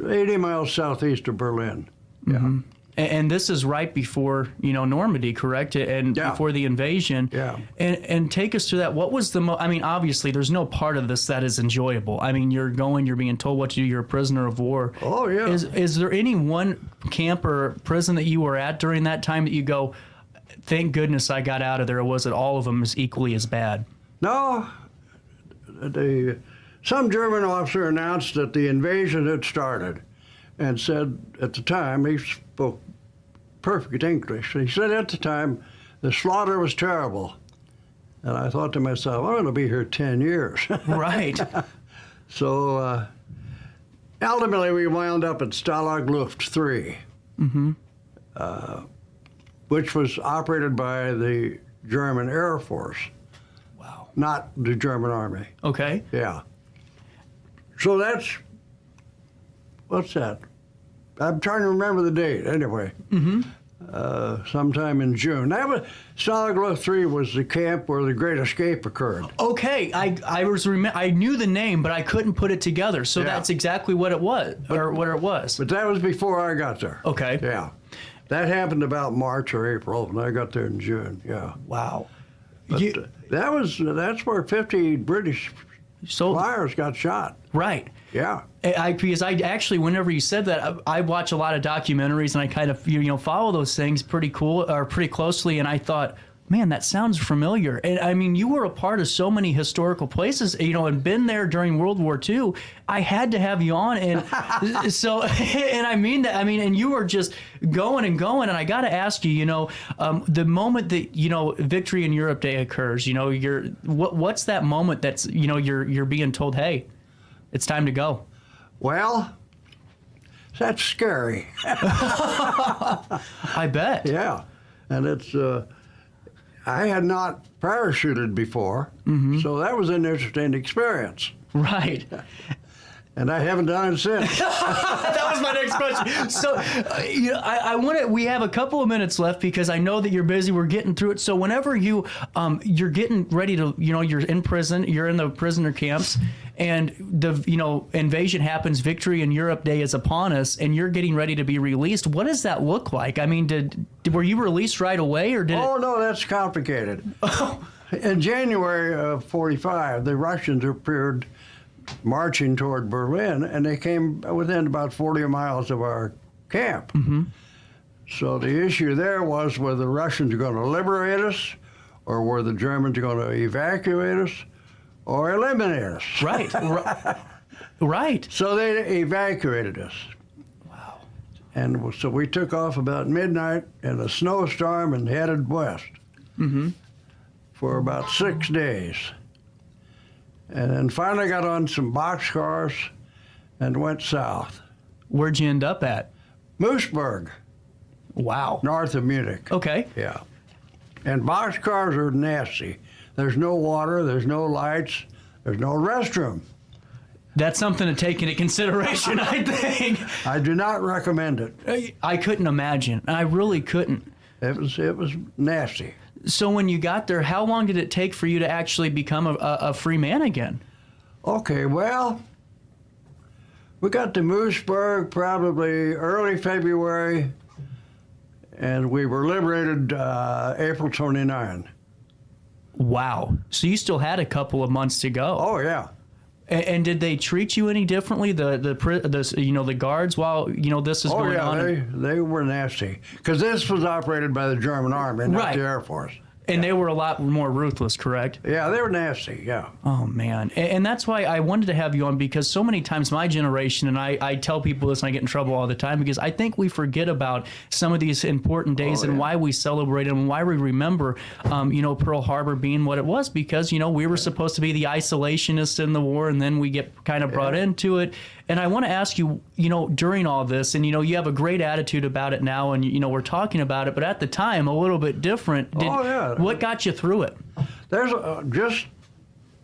80 miles southeast of Berlin. Yeah. Mm-hmm. And this is right before, Normandy, correct? And before the invasion. Yeah. And take us through that. What was the obviously, there's no part of this that is enjoyable. I mean, you're being told what to do. You're a prisoner of war. Oh, yeah. Is there any one camp or prison that you were at during that time that you go, thank goodness I got out of there, or was it all of them as equally as bad? No. Some German officer announced that the invasion had started and said at the time, he spoke perfect English, he said at the time, the slaughter was terrible. And I thought to myself, I'm going to be here 10 years. Right. So ultimately we wound up at Stalag Luft 3, mm-hmm. Which was operated by the German Air Force. Wow. Not the German Army. Okay. Yeah. So what's that? I'm trying to remember the date, anyway. Mm-hmm. Sometime in June. Stalag Luft 3 was the camp where the Great Escape occurred. Okay, I knew the name, but I couldn't put it together. So that's exactly what it was, or what it was. But that was before I got there. Okay. Yeah. That happened about March or April, and I got there in June. Yeah. Wow. But that's where 50 British flyers got shot. Right. Yeah. Because I actually, whenever you said that, I watch a lot of documentaries and I kind of follow those things pretty closely, and I thought, man, that sounds familiar. And I mean, you were a part of so many historical places, and been there during World War II. I had to have you on, and so, and I mean that. I mean, and you were just going and going. And I got to ask you, the moment that Victory in Europe Day occurs, what's that moment that's you're being told, hey, it's time to go? Well, that's scary. I bet. Yeah, and it's. I had not parachuted before, mm-hmm. so that was an interesting experience. Right. And I haven't done it since. That was my next question. So, I want to. We have a couple of minutes left because I know that you're busy. We're getting through it. So, whenever you're getting ready to, you're in prison. You're in the prisoner camps, and the invasion happens. Victory in Europe Day is upon us, and you're getting ready to be released. What does that look like? I mean, were you released right away, or did? Oh no, that's complicated. In January of '45, the Russians appeared marching toward Berlin, and they came within about 40 miles of our camp. Mm-hmm. So the issue there was, were the Russians going to liberate us, or were the Germans going to evacuate us, or eliminate us? Right. Right. So they evacuated us. Wow. And so we took off about midnight in a snowstorm and headed west mm-hmm. for about 6 days. And then finally got on some boxcars and went south. Where'd you end up at? Mooseburg. Wow. North of Munich. Okay. Yeah. And boxcars are nasty. There's no water, there's no lights, there's no restroom. That's something to take into consideration, I think. I do not recommend it. I couldn't imagine. I really couldn't. It was nasty. So when you got there, how long did it take for you to actually become a free man again? Okay, well, we got to Mooseburg probably early February, and we were liberated April 29. Wow. So you still had a couple of months to go. Oh, yeah. And did they treat you any differently, the guards, while this is going on? Oh yeah, they were nasty because this was operated by the German Army, not the Air Force. And they were a lot more ruthless, correct? Yeah, they were nasty, yeah. Oh, man. And that's why I wanted to have you on, because so many times my generation, and I tell people this and I get in trouble all the time, because I think we forget about some of these important days and why we celebrate them and why we remember, Pearl Harbor being what it was, because, we were supposed to be the isolationists in the war, and then we get kind of brought into it. And I want to ask you, during all this, and, you have a great attitude about it now, and, we're talking about it, but at the time, a little bit different. What got you through it? There's just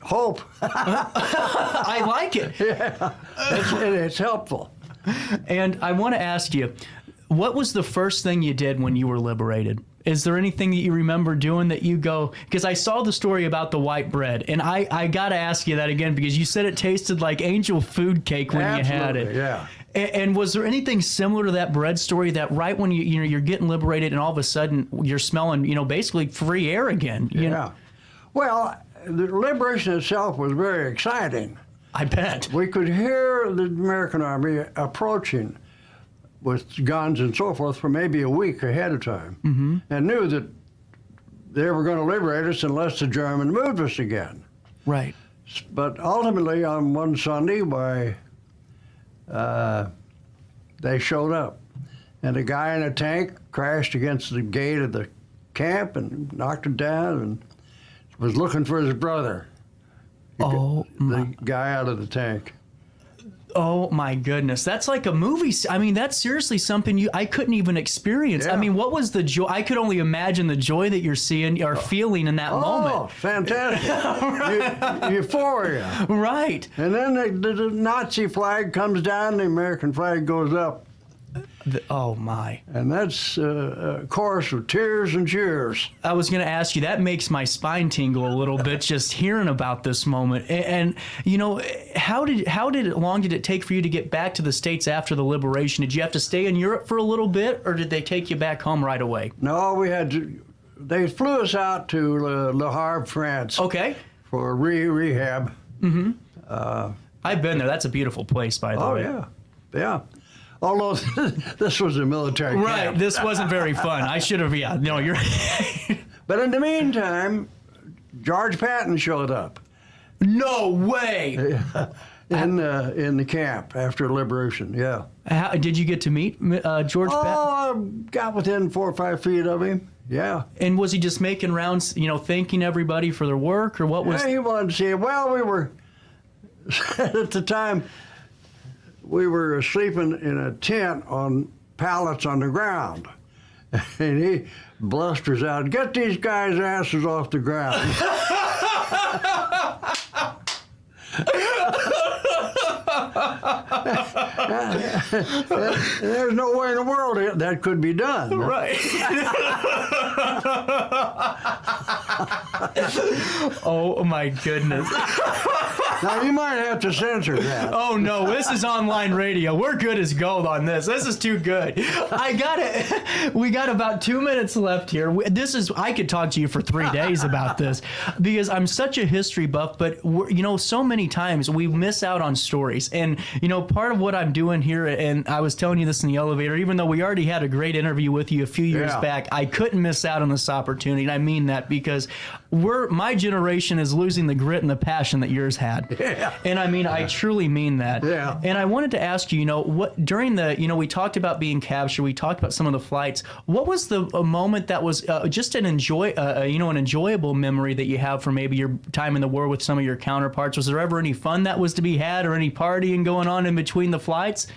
hope. I like it. Yeah, it's helpful. And I want to ask you, what was the first thing you did when you were liberated? Is there anything that you remember doing that you go, because I saw the story about the white bread, and I got to ask you that again, because you said it tasted like angel food cake when you had it. Yeah. And was there anything similar to that bread story, that right when you're getting liberated and all of a sudden you're smelling, basically free air again? Yeah. Well, the liberation itself was very exciting. I bet. We could hear the American Army approaching with guns and so forth for maybe a week ahead of time, and knew that they were going to liberate us unless the German moved us again. Right. But ultimately, on one Sunday, they showed up, and a guy in a tank crashed against the gate of the camp and knocked it down, and was looking for his brother. The guy out of the tank. Oh my goodness, that's like a movie. I mean, that's seriously something I couldn't even experience. Yeah. I mean, what was the joy? I could only imagine the joy that you're seeing or feeling in that moment. Oh, fantastic. Euphoria. Right. And then the Nazi flag comes down, the American flag goes up. Oh my. And that's a chorus of tears and cheers. I was going to ask you, that makes my spine tingle a little bit just hearing about this moment. And how long did it take for you to get back to the States after the liberation? Did you have to stay in Europe for a little bit, or did they take you back home right away? No, they flew us out to Le Havre, France. Okay. For rehab. I've been there. That's a beautiful place, by the way. Oh, yeah. Yeah. Although this was a military camp. Right, this wasn't very fun. I should have, no, you're But in the meantime, George Patton showed up. No way! In the camp after liberation, yeah. How, did you get to meet George Patton? Oh, got within 4 or 5 feet of him, yeah. And was he just making rounds, thanking everybody for their work, or what was... Yeah, he wanted to see it. Well, we were, at the time... We were sleeping in a tent on pallets on the ground. And he blusters out, "Get these guys' asses off the ground." There's no way in the world that could be done. Right. Oh my goodness. Now you might have to censor that. Oh no, this is online radio. We're good as gold on this. This is too good. We got about 2 minutes left here. I could talk to you for 3 days about this, because I'm such a history buff, but so many times we miss out on stories. And part of what I'm doing here, and I was telling you this in the elevator, even though we already had a great interview with you a few years back, I couldn't miss out on this opportunity. And I mean that because my generation is losing the grit and the passion that yours had. Yeah. And I mean, I truly mean that. Yeah. And I wanted to ask you, what during the, we talked about being captured, we talked about some of the flights. What was a moment that was just an enjoyable memory that you have from maybe your time in the war with some of your counterparts? Was there ever any fun that was to be had, or any partying going on in between the flights?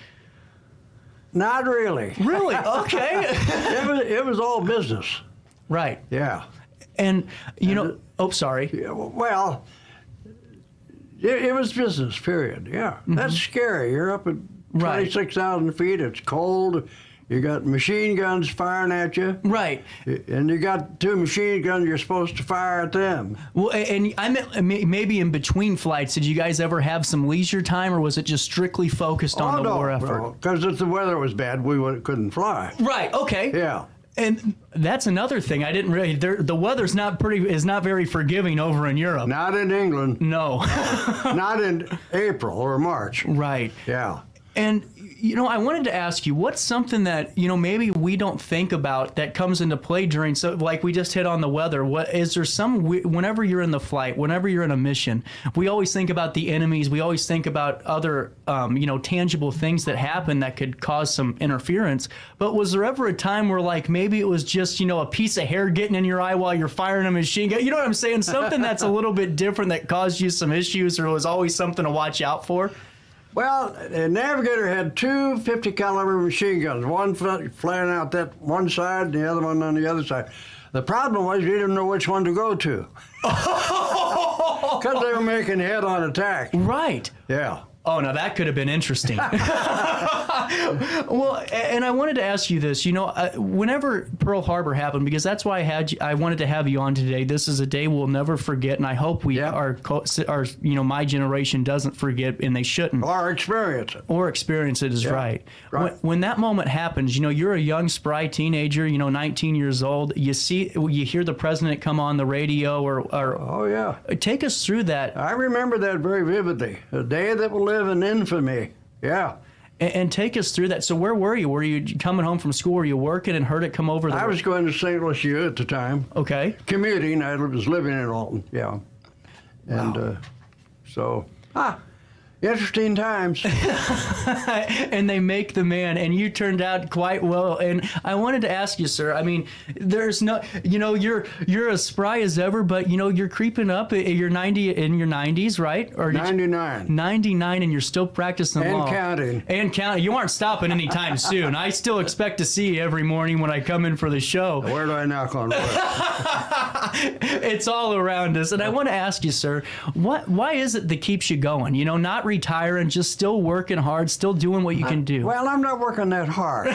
Not really. Really? Okay. It was all business. Right. Yeah. And sorry. Well, it was business, period. Yeah. Mm-hmm. That's scary. You're up at 26,000 feet. It's cold. You got machine guns firing at you. Right. And you got 2 machine guns you're supposed to fire at them. Well, and I meant maybe in between flights, did you guys ever have some leisure time, or was it just strictly focused on the war effort? Because if the weather was bad, we couldn't fly. Right, okay. Yeah. And that's another thing I didn't really. The weather's not very forgiving over in Europe. Not in England. No. Not in April or March. Right. Yeah. And I wanted to ask you, what's something that maybe we don't think about that comes into play during, so like we just hit on the weather. What is there whenever you're in the flight, whenever you're in a mission, we always think about the enemies. We always think about other tangible things that happen that could cause some interference. But was there ever a time where like maybe it was just a piece of hair getting in your eye while you're firing a machine gun? You know what I'm saying? Something that's a little bit different that caused you some issues, or was always something to watch out for? Well, the Navigator had 2 50 caliber machine guns, one flying out that one side and the other one on the other side. The problem was you didn't know which one to go to. Because they were making head-on attack. Right. Yeah. Oh, now that could have been interesting. Well, and I wanted to ask you this. Whenever Pearl Harbor happened, because that's why I wanted to have you on today. This is a day we'll never forget, and I hope my generation doesn't forget, and they shouldn't. Or experience it. Or experience it is right. When that moment happens, you're a young, spry teenager, 19 years old. You hear the president come on the radio, or oh yeah. Take us through that. I remember that very vividly. A day that will live in infamy. Yeah. And take us through that. So where were you? Were you coming home from school? Were you working and heard it come over? I was going to St. Louis U at the time. Okay. Commuting. I was living in Alton. Yeah. And interesting times. And they make the man, and you turned out quite well. And I wanted to ask you, sir, I mean, there's no, you're as spry as ever, but you're creeping up. You're 90 in your 90s, right? Or 99. 99, and you're still practicing law. And counting. And counting. You aren't stopping anytime soon. I still expect to see you every morning when I come in for the show. Where do I knock on wood? It's all around us. And I want to ask you, sir, why is it that keeps you going? Not retiring, just still working hard, still doing what you can do. Well, I'm not working that hard.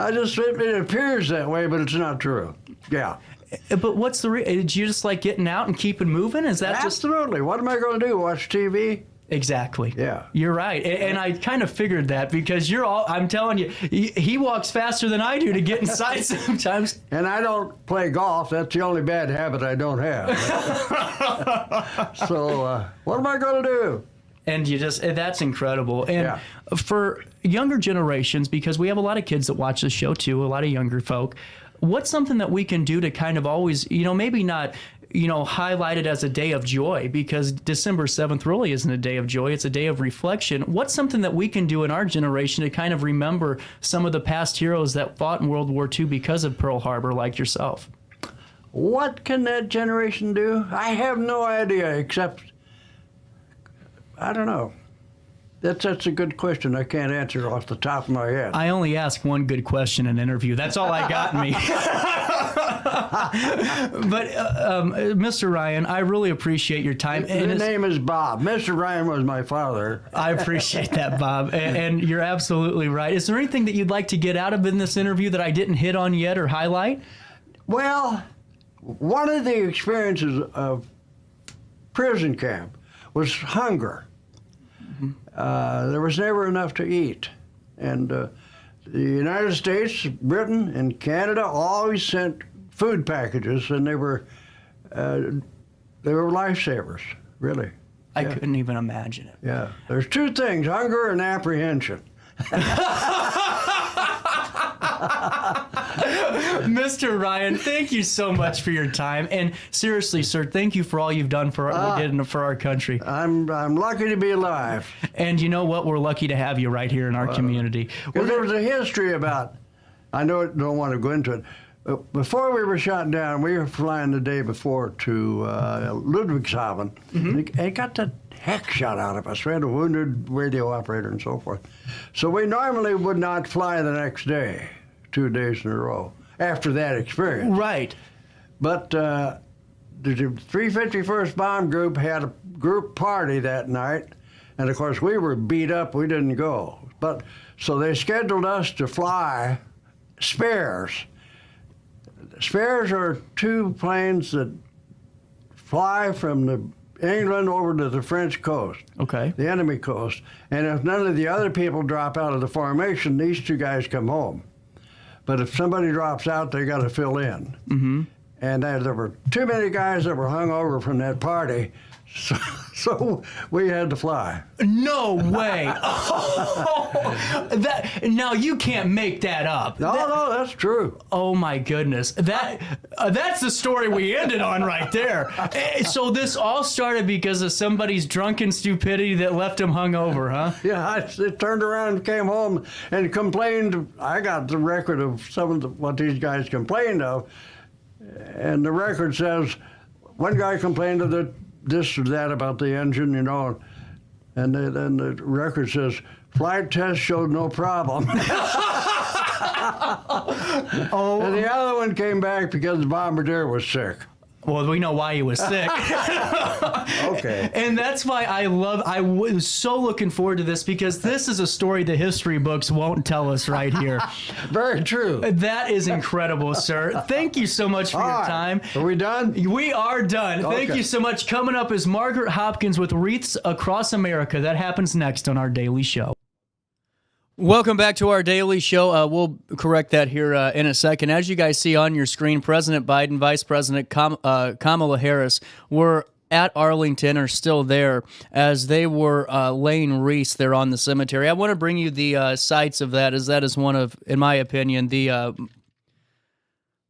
It appears that way, but it's not true. Yeah. But what's did you just like getting out and keeping moving? Is that Absolutely. What am I going to do? Watch TV? Exactly. Yeah. You're right. And I kind of figured that because I'm telling you, he walks faster than I do to get inside sometimes. And I don't play golf. That's the only bad habit I don't have. So what am I going to do? And that's incredible. And for younger generations, because we have a lot of kids that watch the show too, a lot of younger folk, what's something that we can do to kind of always, maybe not, highlight it as a day of joy, because December 7th really isn't a day of joy. It's a day of reflection. What's something that we can do in our generation to kind of remember some of the past heroes that fought in World War II because of Pearl Harbor, like yourself? What can that generation do? I have no idea, except, I don't know. That's a good question. I can't answer off the top of my head. I only ask one good question in an interview. That's all I got in me. But, Mr. Ryan, I really appreciate your time. His name is Bob. Mr. Ryan was my father. I appreciate that, Bob. And you're absolutely right. Is there anything that you'd like to get out of in this interview that I didn't hit on yet or highlight? Well, one of the experiences of prison camp was hunger. There was never enough to eat. And the United States, Britain, and Canada always sent food packages, and they were lifesavers, really. I couldn't even imagine it. Yeah. There's 2 things, hunger and apprehension. Mr. Ryan, thank you so much for your time. And seriously, sir, thank you for all you've done for our country. I'm lucky to be alive. And you know what? We're lucky to have you right here in our community. Well, there was a history about, I don't want to go into it. Before we were shot down, we were flying the day before to Ludwigshafen. Mm-hmm. It got the heck shot out of us. We had a wounded radio operator and so forth. So we normally would not fly the next day, 2 days in a row, after that experience. Right. But the 351st Bomb Group had a group party that night, and of course we were beat up. We didn't go. But so they scheduled us to fly spares. Spares are 2 planes that fly from England over to the French coast, the enemy coast. And if none of the other people drop out of the formation, these 2 guys come home. But if somebody drops out, they got to fill in. Mm-hmm. And there were too many guys that were hung over from that party, so we had to fly. No way. Now you can't make that up. No, that's true. Oh my goodness. That's the story we ended on right there. So this all started because of somebody's drunken stupidity that left him hungover, huh? Yeah, I turned around and came home and complained. I got the record of some of what these guys complained of, and the record says one guy complained of this or that about the engine, you know, and then the record says flight test showed no problem. And the other one came back because the bombardier was sick. Well, we know why he was sick. Okay. And that's why I was so looking forward to this, because this is a story the history books won't tell us right here. Very true. That is incredible, sir. Thank you so much for your time. Are we done? We are done. Okay. Thank you so much. Coming up is Margaret Hopkins with Wreaths Across America. That happens next on our daily show. Welcome back to our daily show. We'll correct that here in a second. As you guys see on your screen, President Biden, Vice President Kamala Harris were at Arlington, are still there, as they were laying wreaths there on the cemetery. I want to bring you the sights of that, as that is one of, in my opinion, the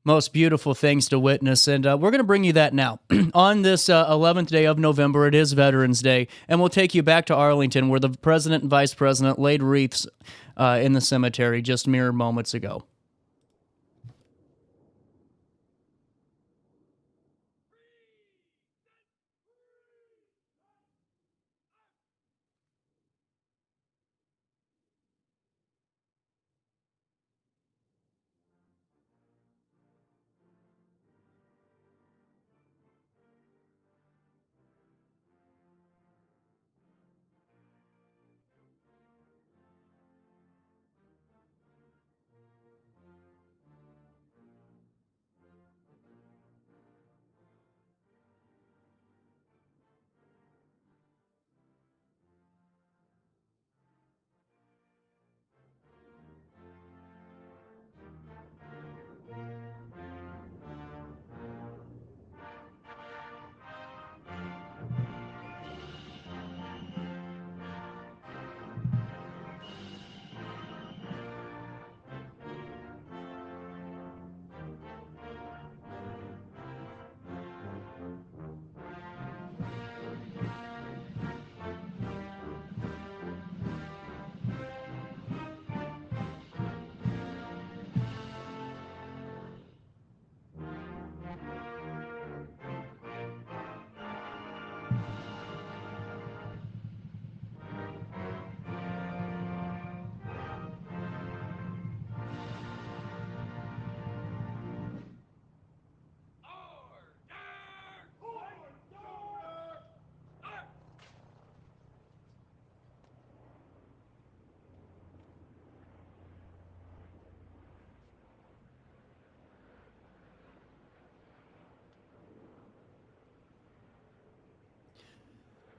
most beautiful things to witness, and we're going to bring you that now. On this 11th day of November, it is Veterans Day, and we'll take you back to Arlington, where the President and Vice President laid wreaths in the cemetery just mere moments ago.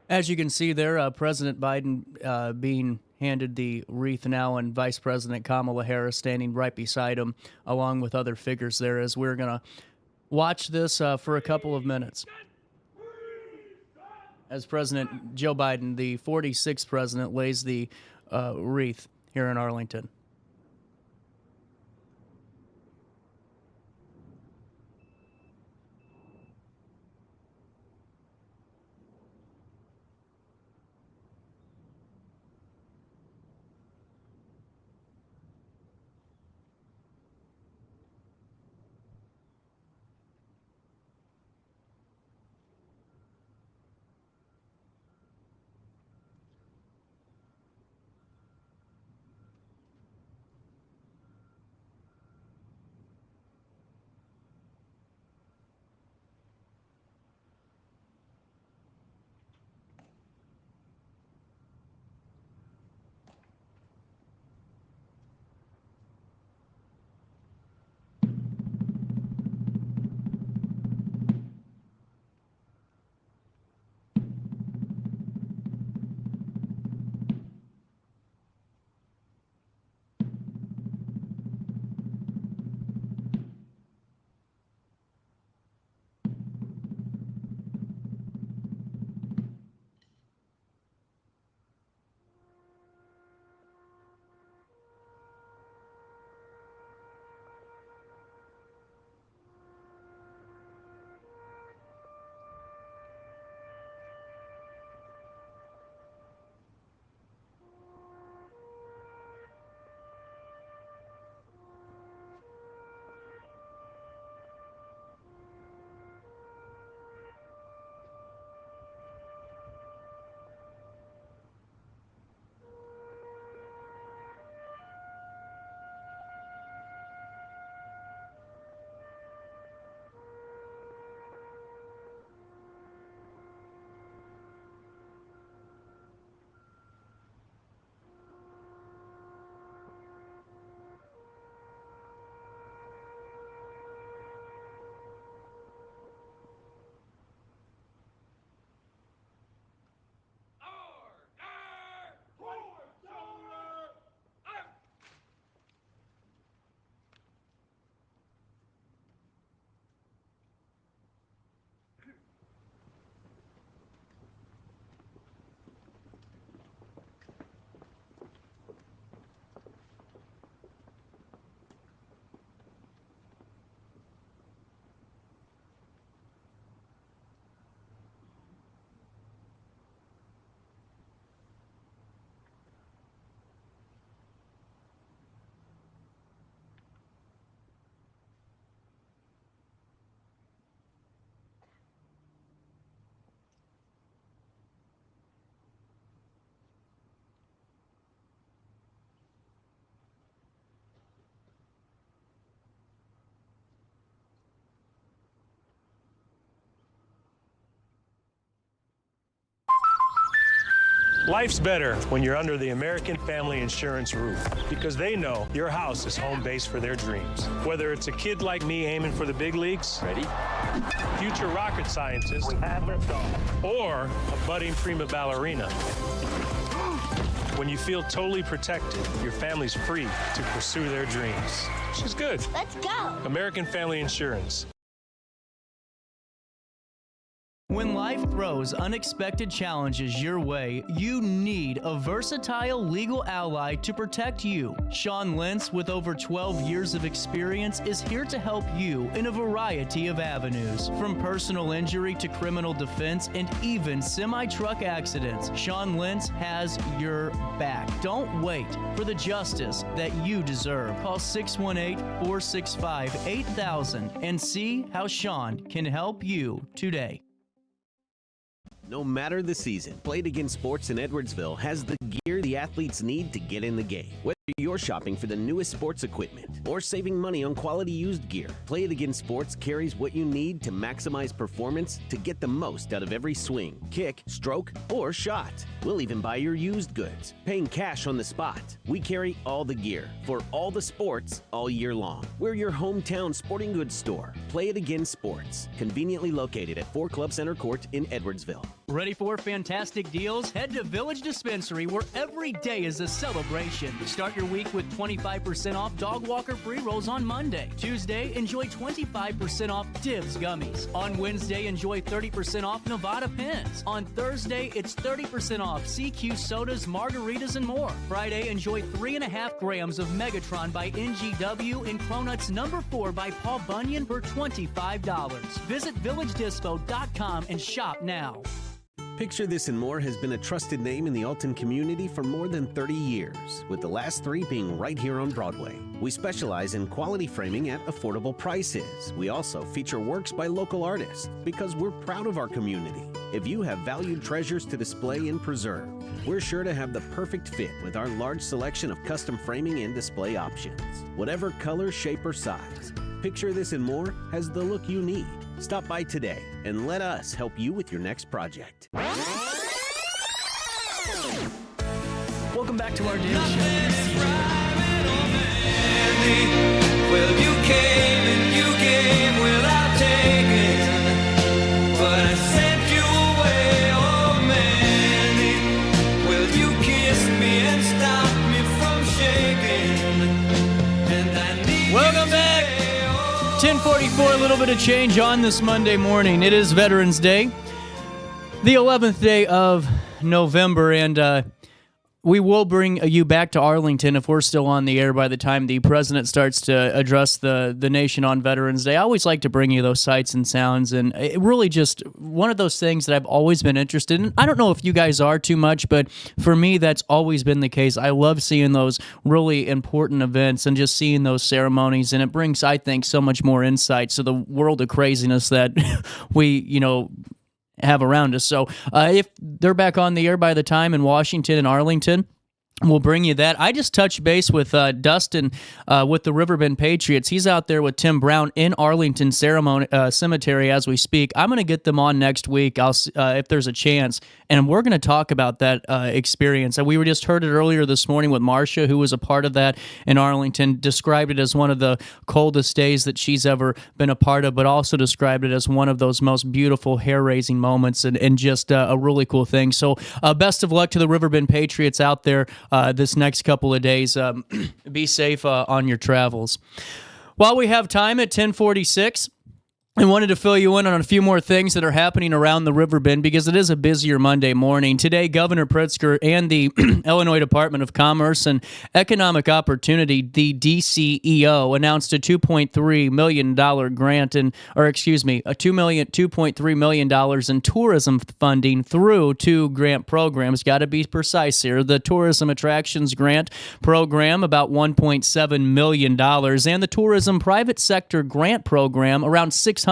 As you can see there, President Biden being handed the wreath now, and Vice President Kamala Harris standing right beside him, along with other figures there, as we're going to watch this for a couple of minutes. As President Joe Biden, the 46th president, lays the wreath here in Arlington. Life's better when you're under the American Family Insurance roof because they know your house is home base for their dreams. Whether it's a kid like me aiming for the big leagues, ready? Future rocket scientist, or a budding prima ballerina. When you feel totally protected, your family's free to pursue their dreams. She's good. Let's go. American Family Insurance. When life throws unexpected challenges your way, you need a versatile legal ally to protect you. Sean Lentz, with over 12 years of experience, is here to help you in a variety of avenues. From personal injury to criminal defense and even semi-truck accidents, Sean Lentz has your back. Don't wait for the justice that you deserve. Call 618-465-8000 and see how Sean can help you today. No matter the season, Play It Again Sports in Edwardsville has the gear the athletes need to get in the game. Whether you're shopping for the newest sports equipment or saving money on quality used gear, Play It Again Sports carries what you need to maximize performance to get the most out of every swing, kick, stroke, or shot. We'll even buy your used goods, paying cash on the spot. We carry all the gear for all the sports all year long. We're your hometown sporting goods store. Play It Again Sports, conveniently located at 4 Club Center Court in Edwardsville. Ready for fantastic deals? Head to Village Dispensary, where every day is a celebration. Start your week with 25% off dog walker pre-rolls on Monday. Tuesday, enjoy 25% off Divs gummies. On Wednesday, enjoy 30% off Nevada pens. On Thursday, it's 30% off CQ sodas, margaritas, and more. Friday, enjoy 3.5 grams of Megatron by NGW and Cronuts number 4 by Paul Bunyan for $25. Visit villagedispo.com and shop now. Picture This and More has been a trusted name in the Alton community for more than 30 years, with the last 3 being right here on Broadway. We specialize in quality framing at affordable prices. We also feature works by local artists because we're proud of our community. If you have valued treasures to display and preserve, we're sure to have the perfect fit with our large selection of custom framing and display options. Whatever color, shape, or size, Picture This and More has the look you need. Stop by today and let us help you with your next project. Welcome back to our daily show. Well, you came and you gave without taking, but I sent you away, oh Mandy. Well, you kissed me and stopped me from shaking, and I need Welcome back. 10:44, a little bit of change on this Monday morning. It is Veterans Day, the 11th day of November, and we will bring you back to Arlington if we're still on the air by the time the president starts to address the nation on Veterans Day. I always like to bring you those sights and sounds, and it really just one of those things that I've always been interested in. I don't know if you guys are too much, but for me, that's always been the case. I love seeing those really important events and just seeing those ceremonies, and it brings, I think, so much more insight to the world of craziness that we, have around us. So if they're back on the air by the time in Washington and Arlington, we'll bring you that. I just touched base with Dustin with the Riverbend Patriots. He's out there with Tim Brown in Arlington Cemetery as we speak. I'm going to get them on next week if there's a chance, and we're going to talk about that experience. And we just heard it earlier this morning with Marcia, who was a part of that in Arlington, described it as one of the coldest days that she's ever been a part of, but also described it as one of those most beautiful, hair-raising moments and just a really cool thing. So best of luck to the Riverbend Patriots out there this next couple of days. Be safe on your travels. While we have time at 10:46, I wanted to fill you in on a few more things that are happening around the Riverbend because it is a busier Monday morning. Today, Governor Pritzker and the Illinois Department of Commerce and Economic Opportunity, the DCEO, announced a $2.3 million grant a $2.3 million in tourism funding through 2 grant programs. Got to be precise here. The Tourism Attractions Grant Program, about $1.7 million, and the Tourism Private Sector Grant Program, around $600,000.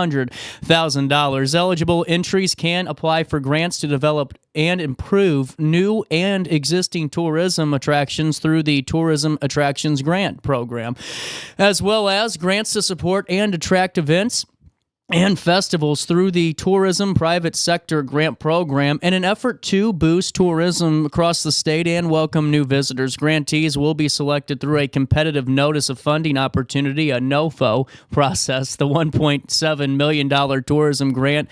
Eligible entries can apply for grants to develop and improve new and existing tourism attractions through the Tourism Attractions Grant Program, as well as grants to support and attract events and festivals through the Tourism Private Sector Grant Program in an effort to boost tourism across the state and welcome new visitors. Grantees will be selected through a competitive notice of funding opportunity, a NOFO process. The $1.7 million tourism grant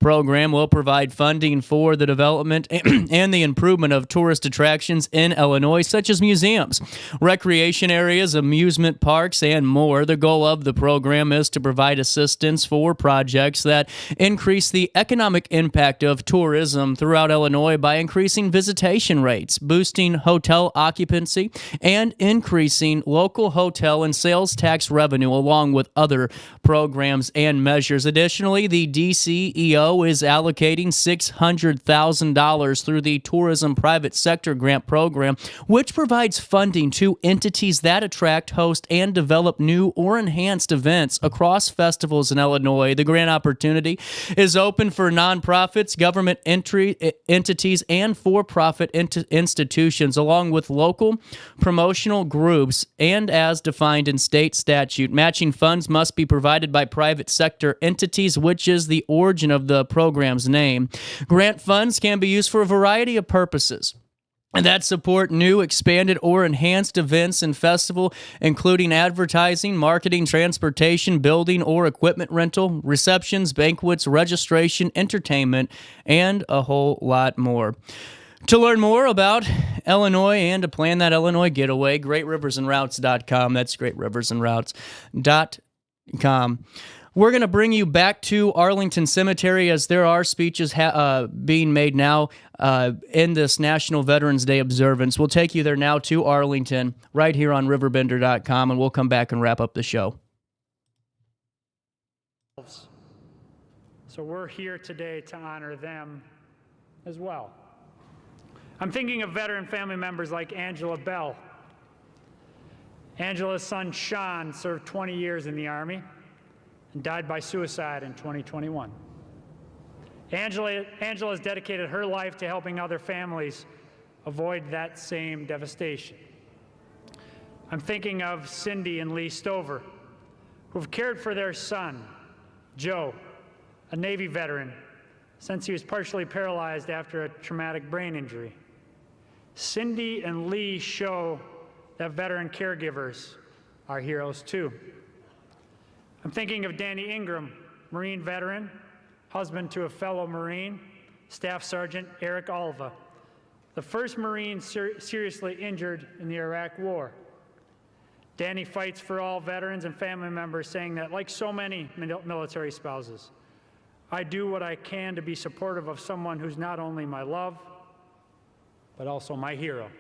program will provide funding for the development and the improvement of tourist attractions in Illinois, such as museums, recreation areas, amusement parks, and more. The goal of the program is to provide assistance for projects that increase the economic impact of tourism throughout Illinois by increasing visitation rates, boosting hotel occupancy, and increasing local hotel and sales tax revenue, along with other programs and measures. Additionally, the DCEO is allocating $600,000 through the Tourism Private Sector Grant Program, which provides funding to entities that attract, host, and develop new or enhanced events across festivals in Illinois. The grant opportunity is open for nonprofits, government entities, and for-profit institutions, along with local promotional groups, and as defined in state statute. Matching funds must be provided by private sector entities, which is the origin of the program's name. Grant funds can be used for a variety of purposes that support new, expanded, or enhanced events and festival, including advertising, marketing, transportation, building or equipment rental, receptions, banquets, registration, entertainment, and a whole lot more. To learn more about Illinois and to plan that Illinois getaway, GreatRiversAndRoutes.com. That's GreatRiversAndRoutes.com. We're going to bring you back to Arlington Cemetery as there are speeches being made now in this National Veterans Day observance. We'll take you there now to Arlington right here on RiverBender.com, and we'll come back and wrap up the show. So we're here today to honor them as well. I'm thinking of veteran family members like Angela Bell. Angela's son, Sean, served 20 years in the Army and died by suicide in 2021. Angela has dedicated her life to helping other families avoid that same devastation. I'm thinking of Cindy and Lee Stover, who have cared for their son, Joe, a Navy veteran, since he was partially paralyzed after a traumatic brain injury. Cindy and Lee show that veteran caregivers are heroes too. I'm thinking of Danny Ingram, Marine veteran, husband to a fellow Marine, Staff Sergeant Eric Alva, the first Marine seriously injured in the Iraq War. Danny fights for all veterans and family members, saying that, like so many military spouses, I do what I can to be supportive of someone who's not only my love, but also my hero.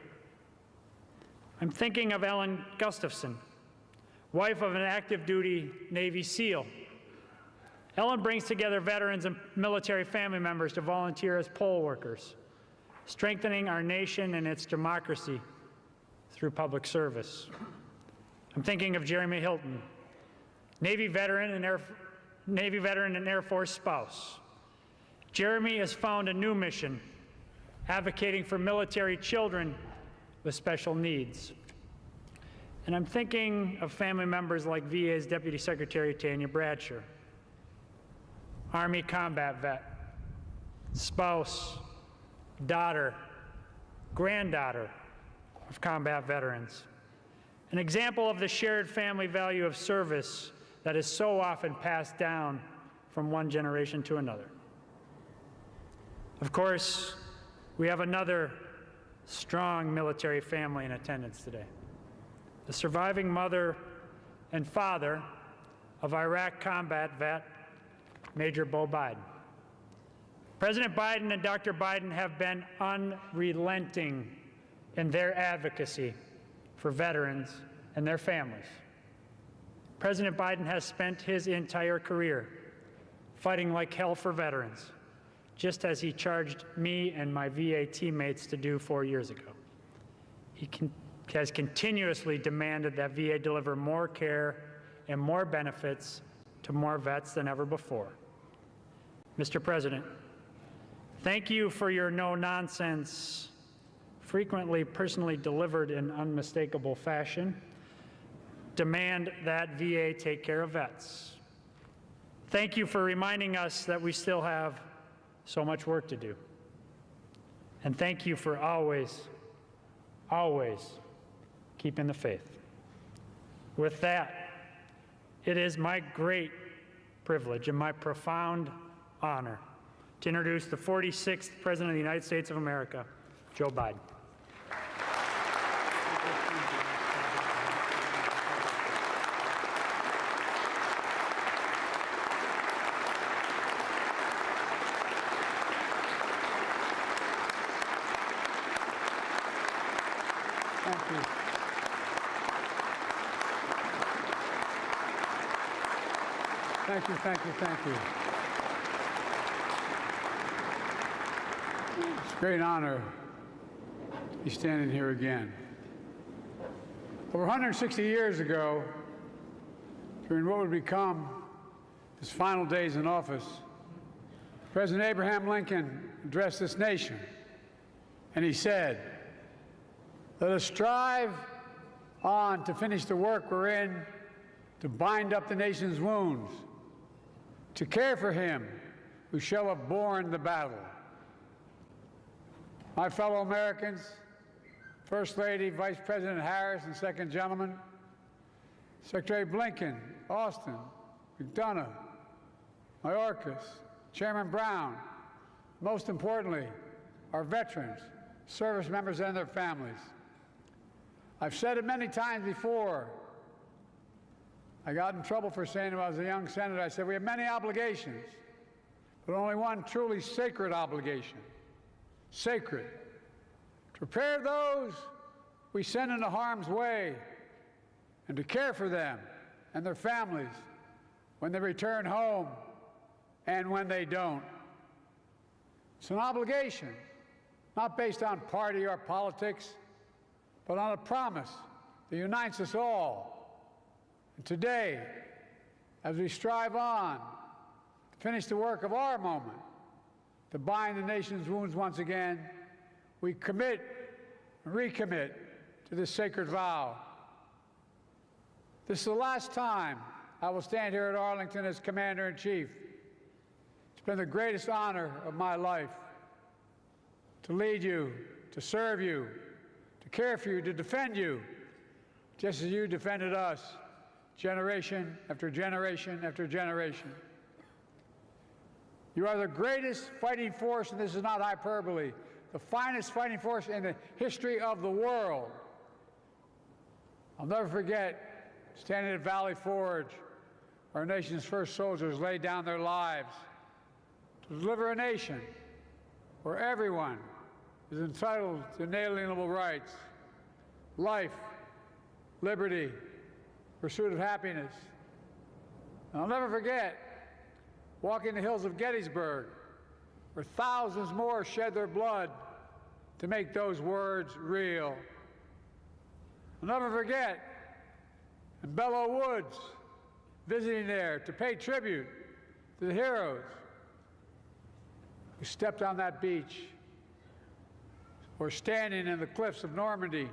I'm thinking of Ellen Gustafson, wife of an active duty Navy SEAL. Ellen brings together veterans and military family members to volunteer as poll workers, strengthening our nation and its democracy through public service. I'm thinking of Jeremy Hilton, Navy veteran and Air Force spouse. Jeremy has found a new mission, advocating for military children with special needs. And I'm thinking of family members like VA's Deputy Secretary Tanya Bradshaw, Army combat vet, spouse, daughter, granddaughter of combat veterans. An example of the shared family value of service that is so often passed down from one generation to another. Of course, we have another strong military family in attendance today. The surviving mother and father of Iraq combat vet, Major Bo Biden. President Biden and Dr. Biden have been unrelenting in their advocacy for veterans and their families. President Biden has spent his entire career fighting like hell for veterans, just as he charged me and my VA teammates to do 4 years ago. He has continuously demanded that VA deliver more care and more benefits to more vets than ever before. Mr. President, thank you for your no-nonsense, frequently personally delivered in unmistakable fashion, demand that VA take care of vets. Thank you for reminding us that we still have so much work to do. And thank you for always, always keeping the faith. With that, it is my great privilege and my profound honor to introduce the 46th President of the United States of America, Joe Biden. Thank you, thank you, thank you. It's a great honor to be standing here again. Over 160 years ago, during what would become his final days in office, President Abraham Lincoln addressed this nation, and he said, "Let us strive on to finish the work we're in, to bind up the nation's wounds, to care for him who shall have borne the battle." My fellow Americans, First Lady, Vice President Harris, and Second Gentleman, Secretary Blinken, Austin, McDonough, Mayorkas, Chairman Brown, most importantly, our veterans, service members, and their families. I've said it many times before. I got in trouble for saying when I was a young senator, I said, we have many obligations, but only one truly sacred obligation. Sacred. To prepare those we send into harm's way and to care for them and their families when they return home and when they don't. It's an obligation, not based on party or politics, but on a promise that unites us all. And today, as we strive on to finish the work of our moment, to bind the nation's wounds once again, we commit and recommit to this sacred vow. This is the last time I will stand here at Arlington as Commander-in-Chief. It's been the greatest honor of my life to lead you, to serve you, to care for you, to defend you, just as you defended us, generation after generation after generation. You are the greatest fighting force, and this is not hyperbole, the finest fighting force in the history of the world. I'll never forget standing at Valley Forge, where our nation's first soldiers laid down their lives to deliver a nation where everyone is entitled to inalienable rights, life, liberty, pursuit of happiness. And I'll never forget walking the hills of Gettysburg, where thousands more shed their blood to make those words real. I'll never forget in Belleau Woods, visiting there to pay tribute to the heroes who stepped on that beach, or standing in the cliffs of Normandy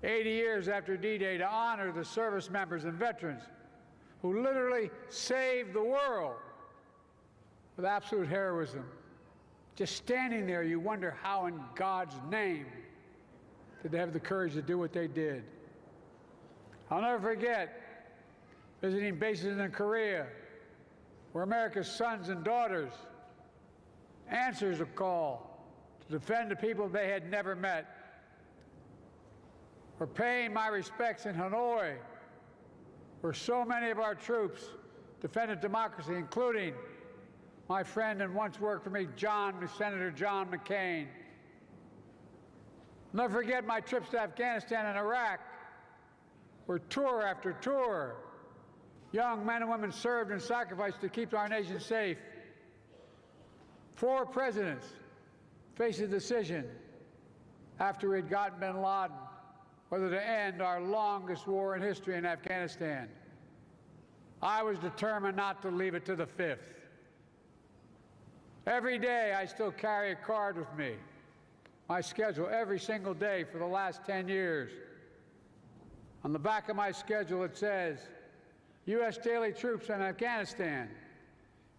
80 years after D-Day to honor the service members and veterans who literally saved the world with absolute heroism. Just standing there, you wonder how in God's name did they have the courage to do what they did. I'll never forget visiting bases in Korea, where America's sons and daughters answers a call to defend the people they had never met. Or paying my respects in Hanoi, where so many of our troops defended democracy, including my friend and once worked for me, Senator John McCain. I'll never forget my trips to Afghanistan and Iraq, where tour after tour, young men and women served and sacrificed to keep our nation safe. 4 presidents faced a decision after we had gotten bin Laden whether to end our longest war in history in Afghanistan. I was determined not to leave it to the 5th. Every day I still carry a card with me, my schedule every single day for the last 10 years. On the back of my schedule it says, U.S. daily troops in Afghanistan.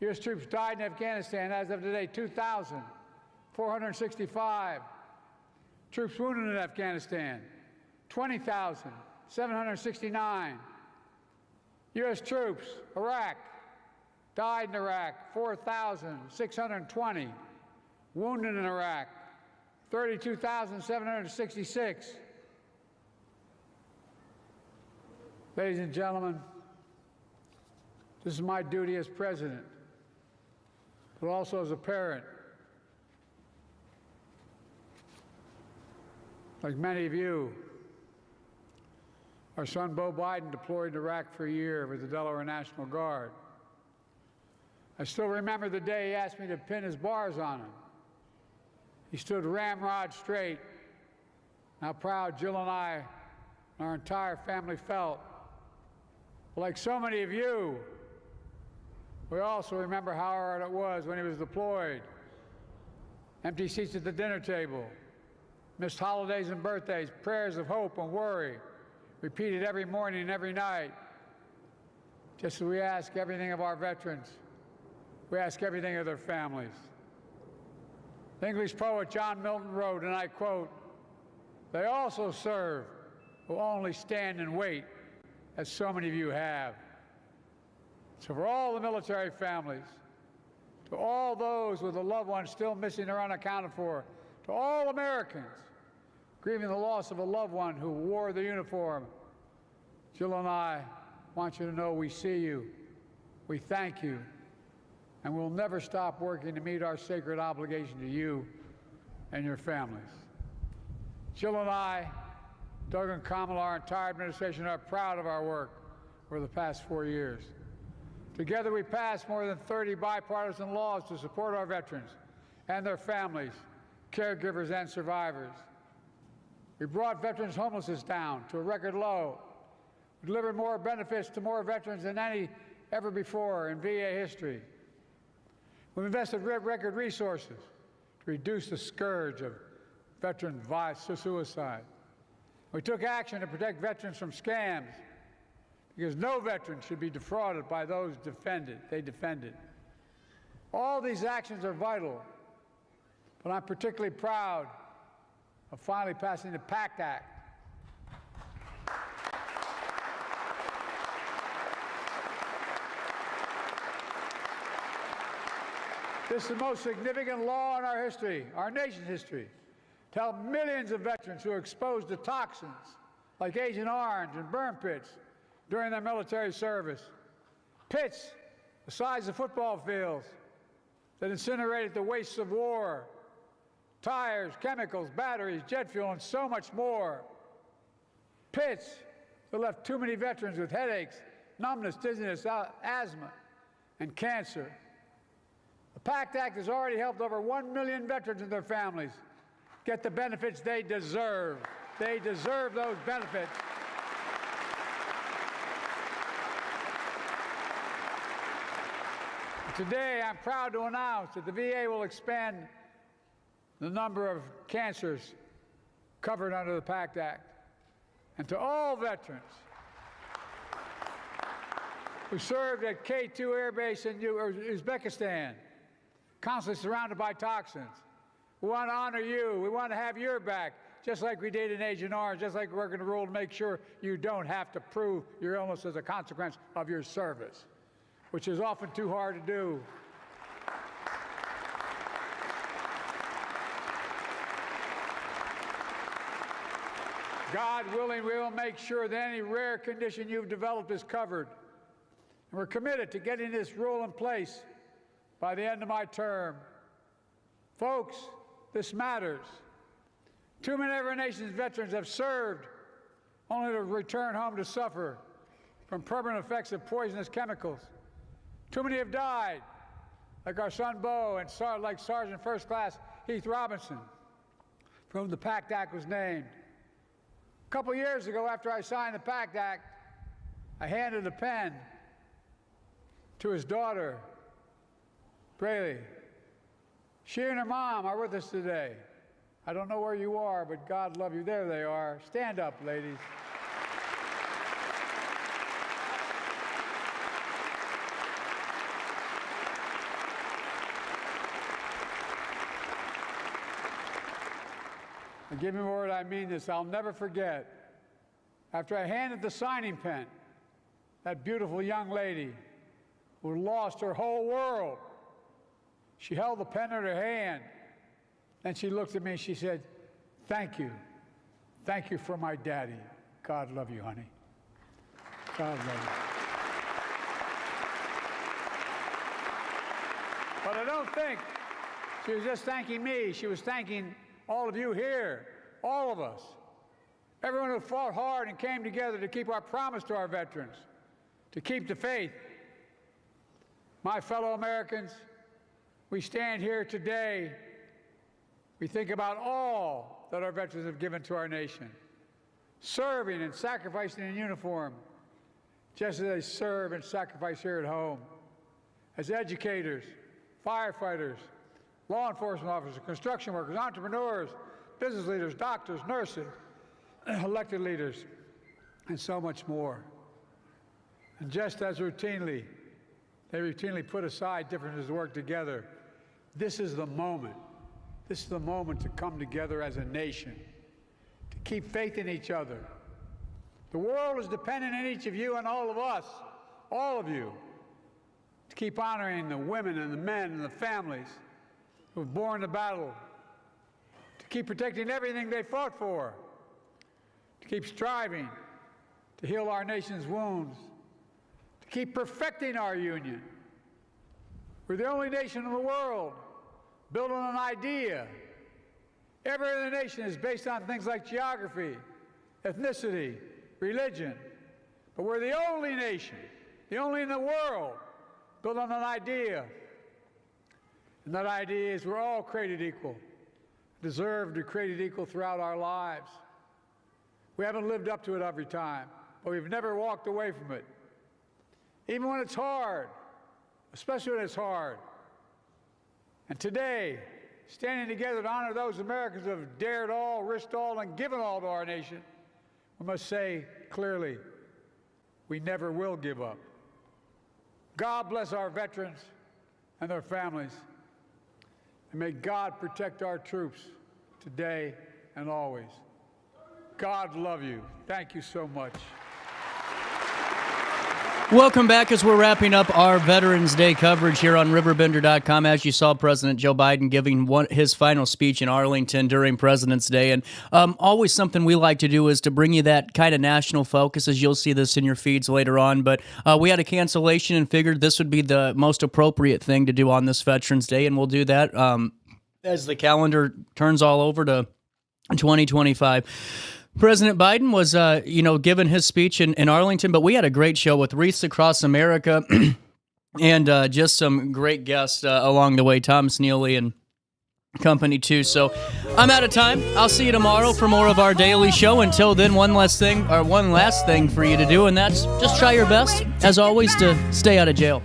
U.S. troops died in Afghanistan as of today, 2,465. Troops wounded in Afghanistan, 20,769. U.S. troops, Iraq, died in Iraq, 4,620. Wounded in Iraq, 32,766. Ladies and gentlemen, this is my duty as president, but also as a parent. Like many of you, our son Beau Biden deployed to Iraq for a year with the Delaware National Guard. I still remember the day he asked me to pin his bars on him. He stood ramrod straight. How proud Jill and I and our entire family felt. Like so many of you, we also remember how hard it was when he was deployed. Empty seats at the dinner table, missed holidays and birthdays, prayers of hope and worry, repeated every morning and every night. Just as we ask everything of our veterans, we ask everything of their families. The English poet John Milton wrote, and I quote, "They also serve who only stand and wait, as so many of you have." So for all the military families, to all those with a loved one still missing or unaccounted for, to all Americans grieving the loss of a loved one who wore the uniform, Jill and I want you to know we see you, we thank you, and we'll never stop working to meet our sacred obligation to you and your families. Jill and I, Doug and Kamala, our entire administration, are proud of our work over the past 4 years. Together we passed more than 30 bipartisan laws to support our veterans and their families, caregivers and survivors. We brought veterans' homelessness down to a record low. We delivered more benefits to more veterans than ever before in VA history. We've invested record resources to reduce the scourge of veteran suicide. We took action to protect veterans from scams, because no veteran should be defrauded by those they defended. All these actions are vital, but I'm particularly proud of finally passing the PACT Act. This is the most significant law in our history, our nation's history, to help millions of veterans who are exposed to toxins like Agent Orange and burn pits during their military service. Pits the size of football fields that incinerate the wastes of war, tires, chemicals, batteries, jet fuel, and so much more. Pits that left too many veterans with headaches, numbness, dizziness, asthma, and cancer. The PACT Act has already helped over 1 million veterans and their families get the benefits they deserve. They deserve those benefits. Today, I'm proud to announce that the VA will expand the number of cancers covered under the PACT Act. And to all veterans who served at K2 Air Base in Uzbekistan, constantly surrounded by toxins, we want to honor you. We want to have your back, just like we did in Agent Orange, just like we're going to rule to make sure you don't have to prove your illness as a consequence of your service, which is often too hard to do. God willing, we will make sure that any rare condition you've developed is covered. And we're committed to getting this rule in place by the end of my term. Folks, this matters. Too many of our nation's veterans have served only to return home to suffer from permanent effects of poisonous chemicals. Too many have died, like our son Beau and like Sergeant First Class Heath Robinson, for whom the PACT Act was named. A couple years ago, after I signed the PACT Act, I handed a pen to his daughter, Braley. She and her mom are with us today. I don't know where you are, but God love you. There they are. Stand up, ladies. And give me a word, I mean this, I'll never forget. After I handed the signing pen, that beautiful young lady who lost her whole world, she held the pen in her hand. Then she looked at me and she said, "Thank you. Thank you for my daddy. God love you, honey. God love you." But I don't think she was just thanking me. She was thanking all of you here, all of us. Everyone who fought hard and came together to keep our promise to our veterans, to keep the faith. My fellow Americans, we stand here today. We think about all that our veterans have given to our nation, serving and sacrificing in uniform, just as they serve and sacrifice here at home, as educators, firefighters, law enforcement officers, construction workers, entrepreneurs, business leaders, doctors, nurses, elected leaders, and so much more. And just as they routinely put aside differences to work together, this is the moment. This is the moment to come together as a nation, to keep faith in each other. The world is dependent on each of you and all of us, all of you, to keep honoring the women and the men and the families who have borne the battle, to keep protecting everything they fought for, to keep striving to heal our nation's wounds, to keep perfecting our union. We're the only nation in the world built on an idea. Every other nation is based on things like geography, ethnicity, religion. But we're the only nation, the only in the world, built on an idea. And that idea is we're all created equal, deserve to be created equal throughout our lives. We haven't lived up to it every time, but we've never walked away from it. Even when it's hard, especially when it's hard. And today, standing together to honor those Americans who have dared all, risked all, and given all to our nation, we must say clearly, we never will give up. God bless our veterans and their families. And may God protect our troops today and always. God love you. Thank you so much. Welcome back as we're wrapping up our Veterans Day coverage here on RiverBender.com. As you saw, President Joe Biden giving his final speech in Arlington during President's Day. And always something we like to do is to bring you that kind of national focus, as you'll see this in your feeds later on. But we had a cancellation and figured this would be the most appropriate thing to do on this Veterans Day, and we'll do that as the calendar turns all over to 2025. President Biden was, giving his speech in Arlington, but we had a great show with Wreaths Across America and just some great guests along the way, Tom Sneely and company too. So I'm out of time. I'll see you tomorrow for more of our daily show. Until then, one last thing for you to do, and that's just try your best, as always, to stay out of jail.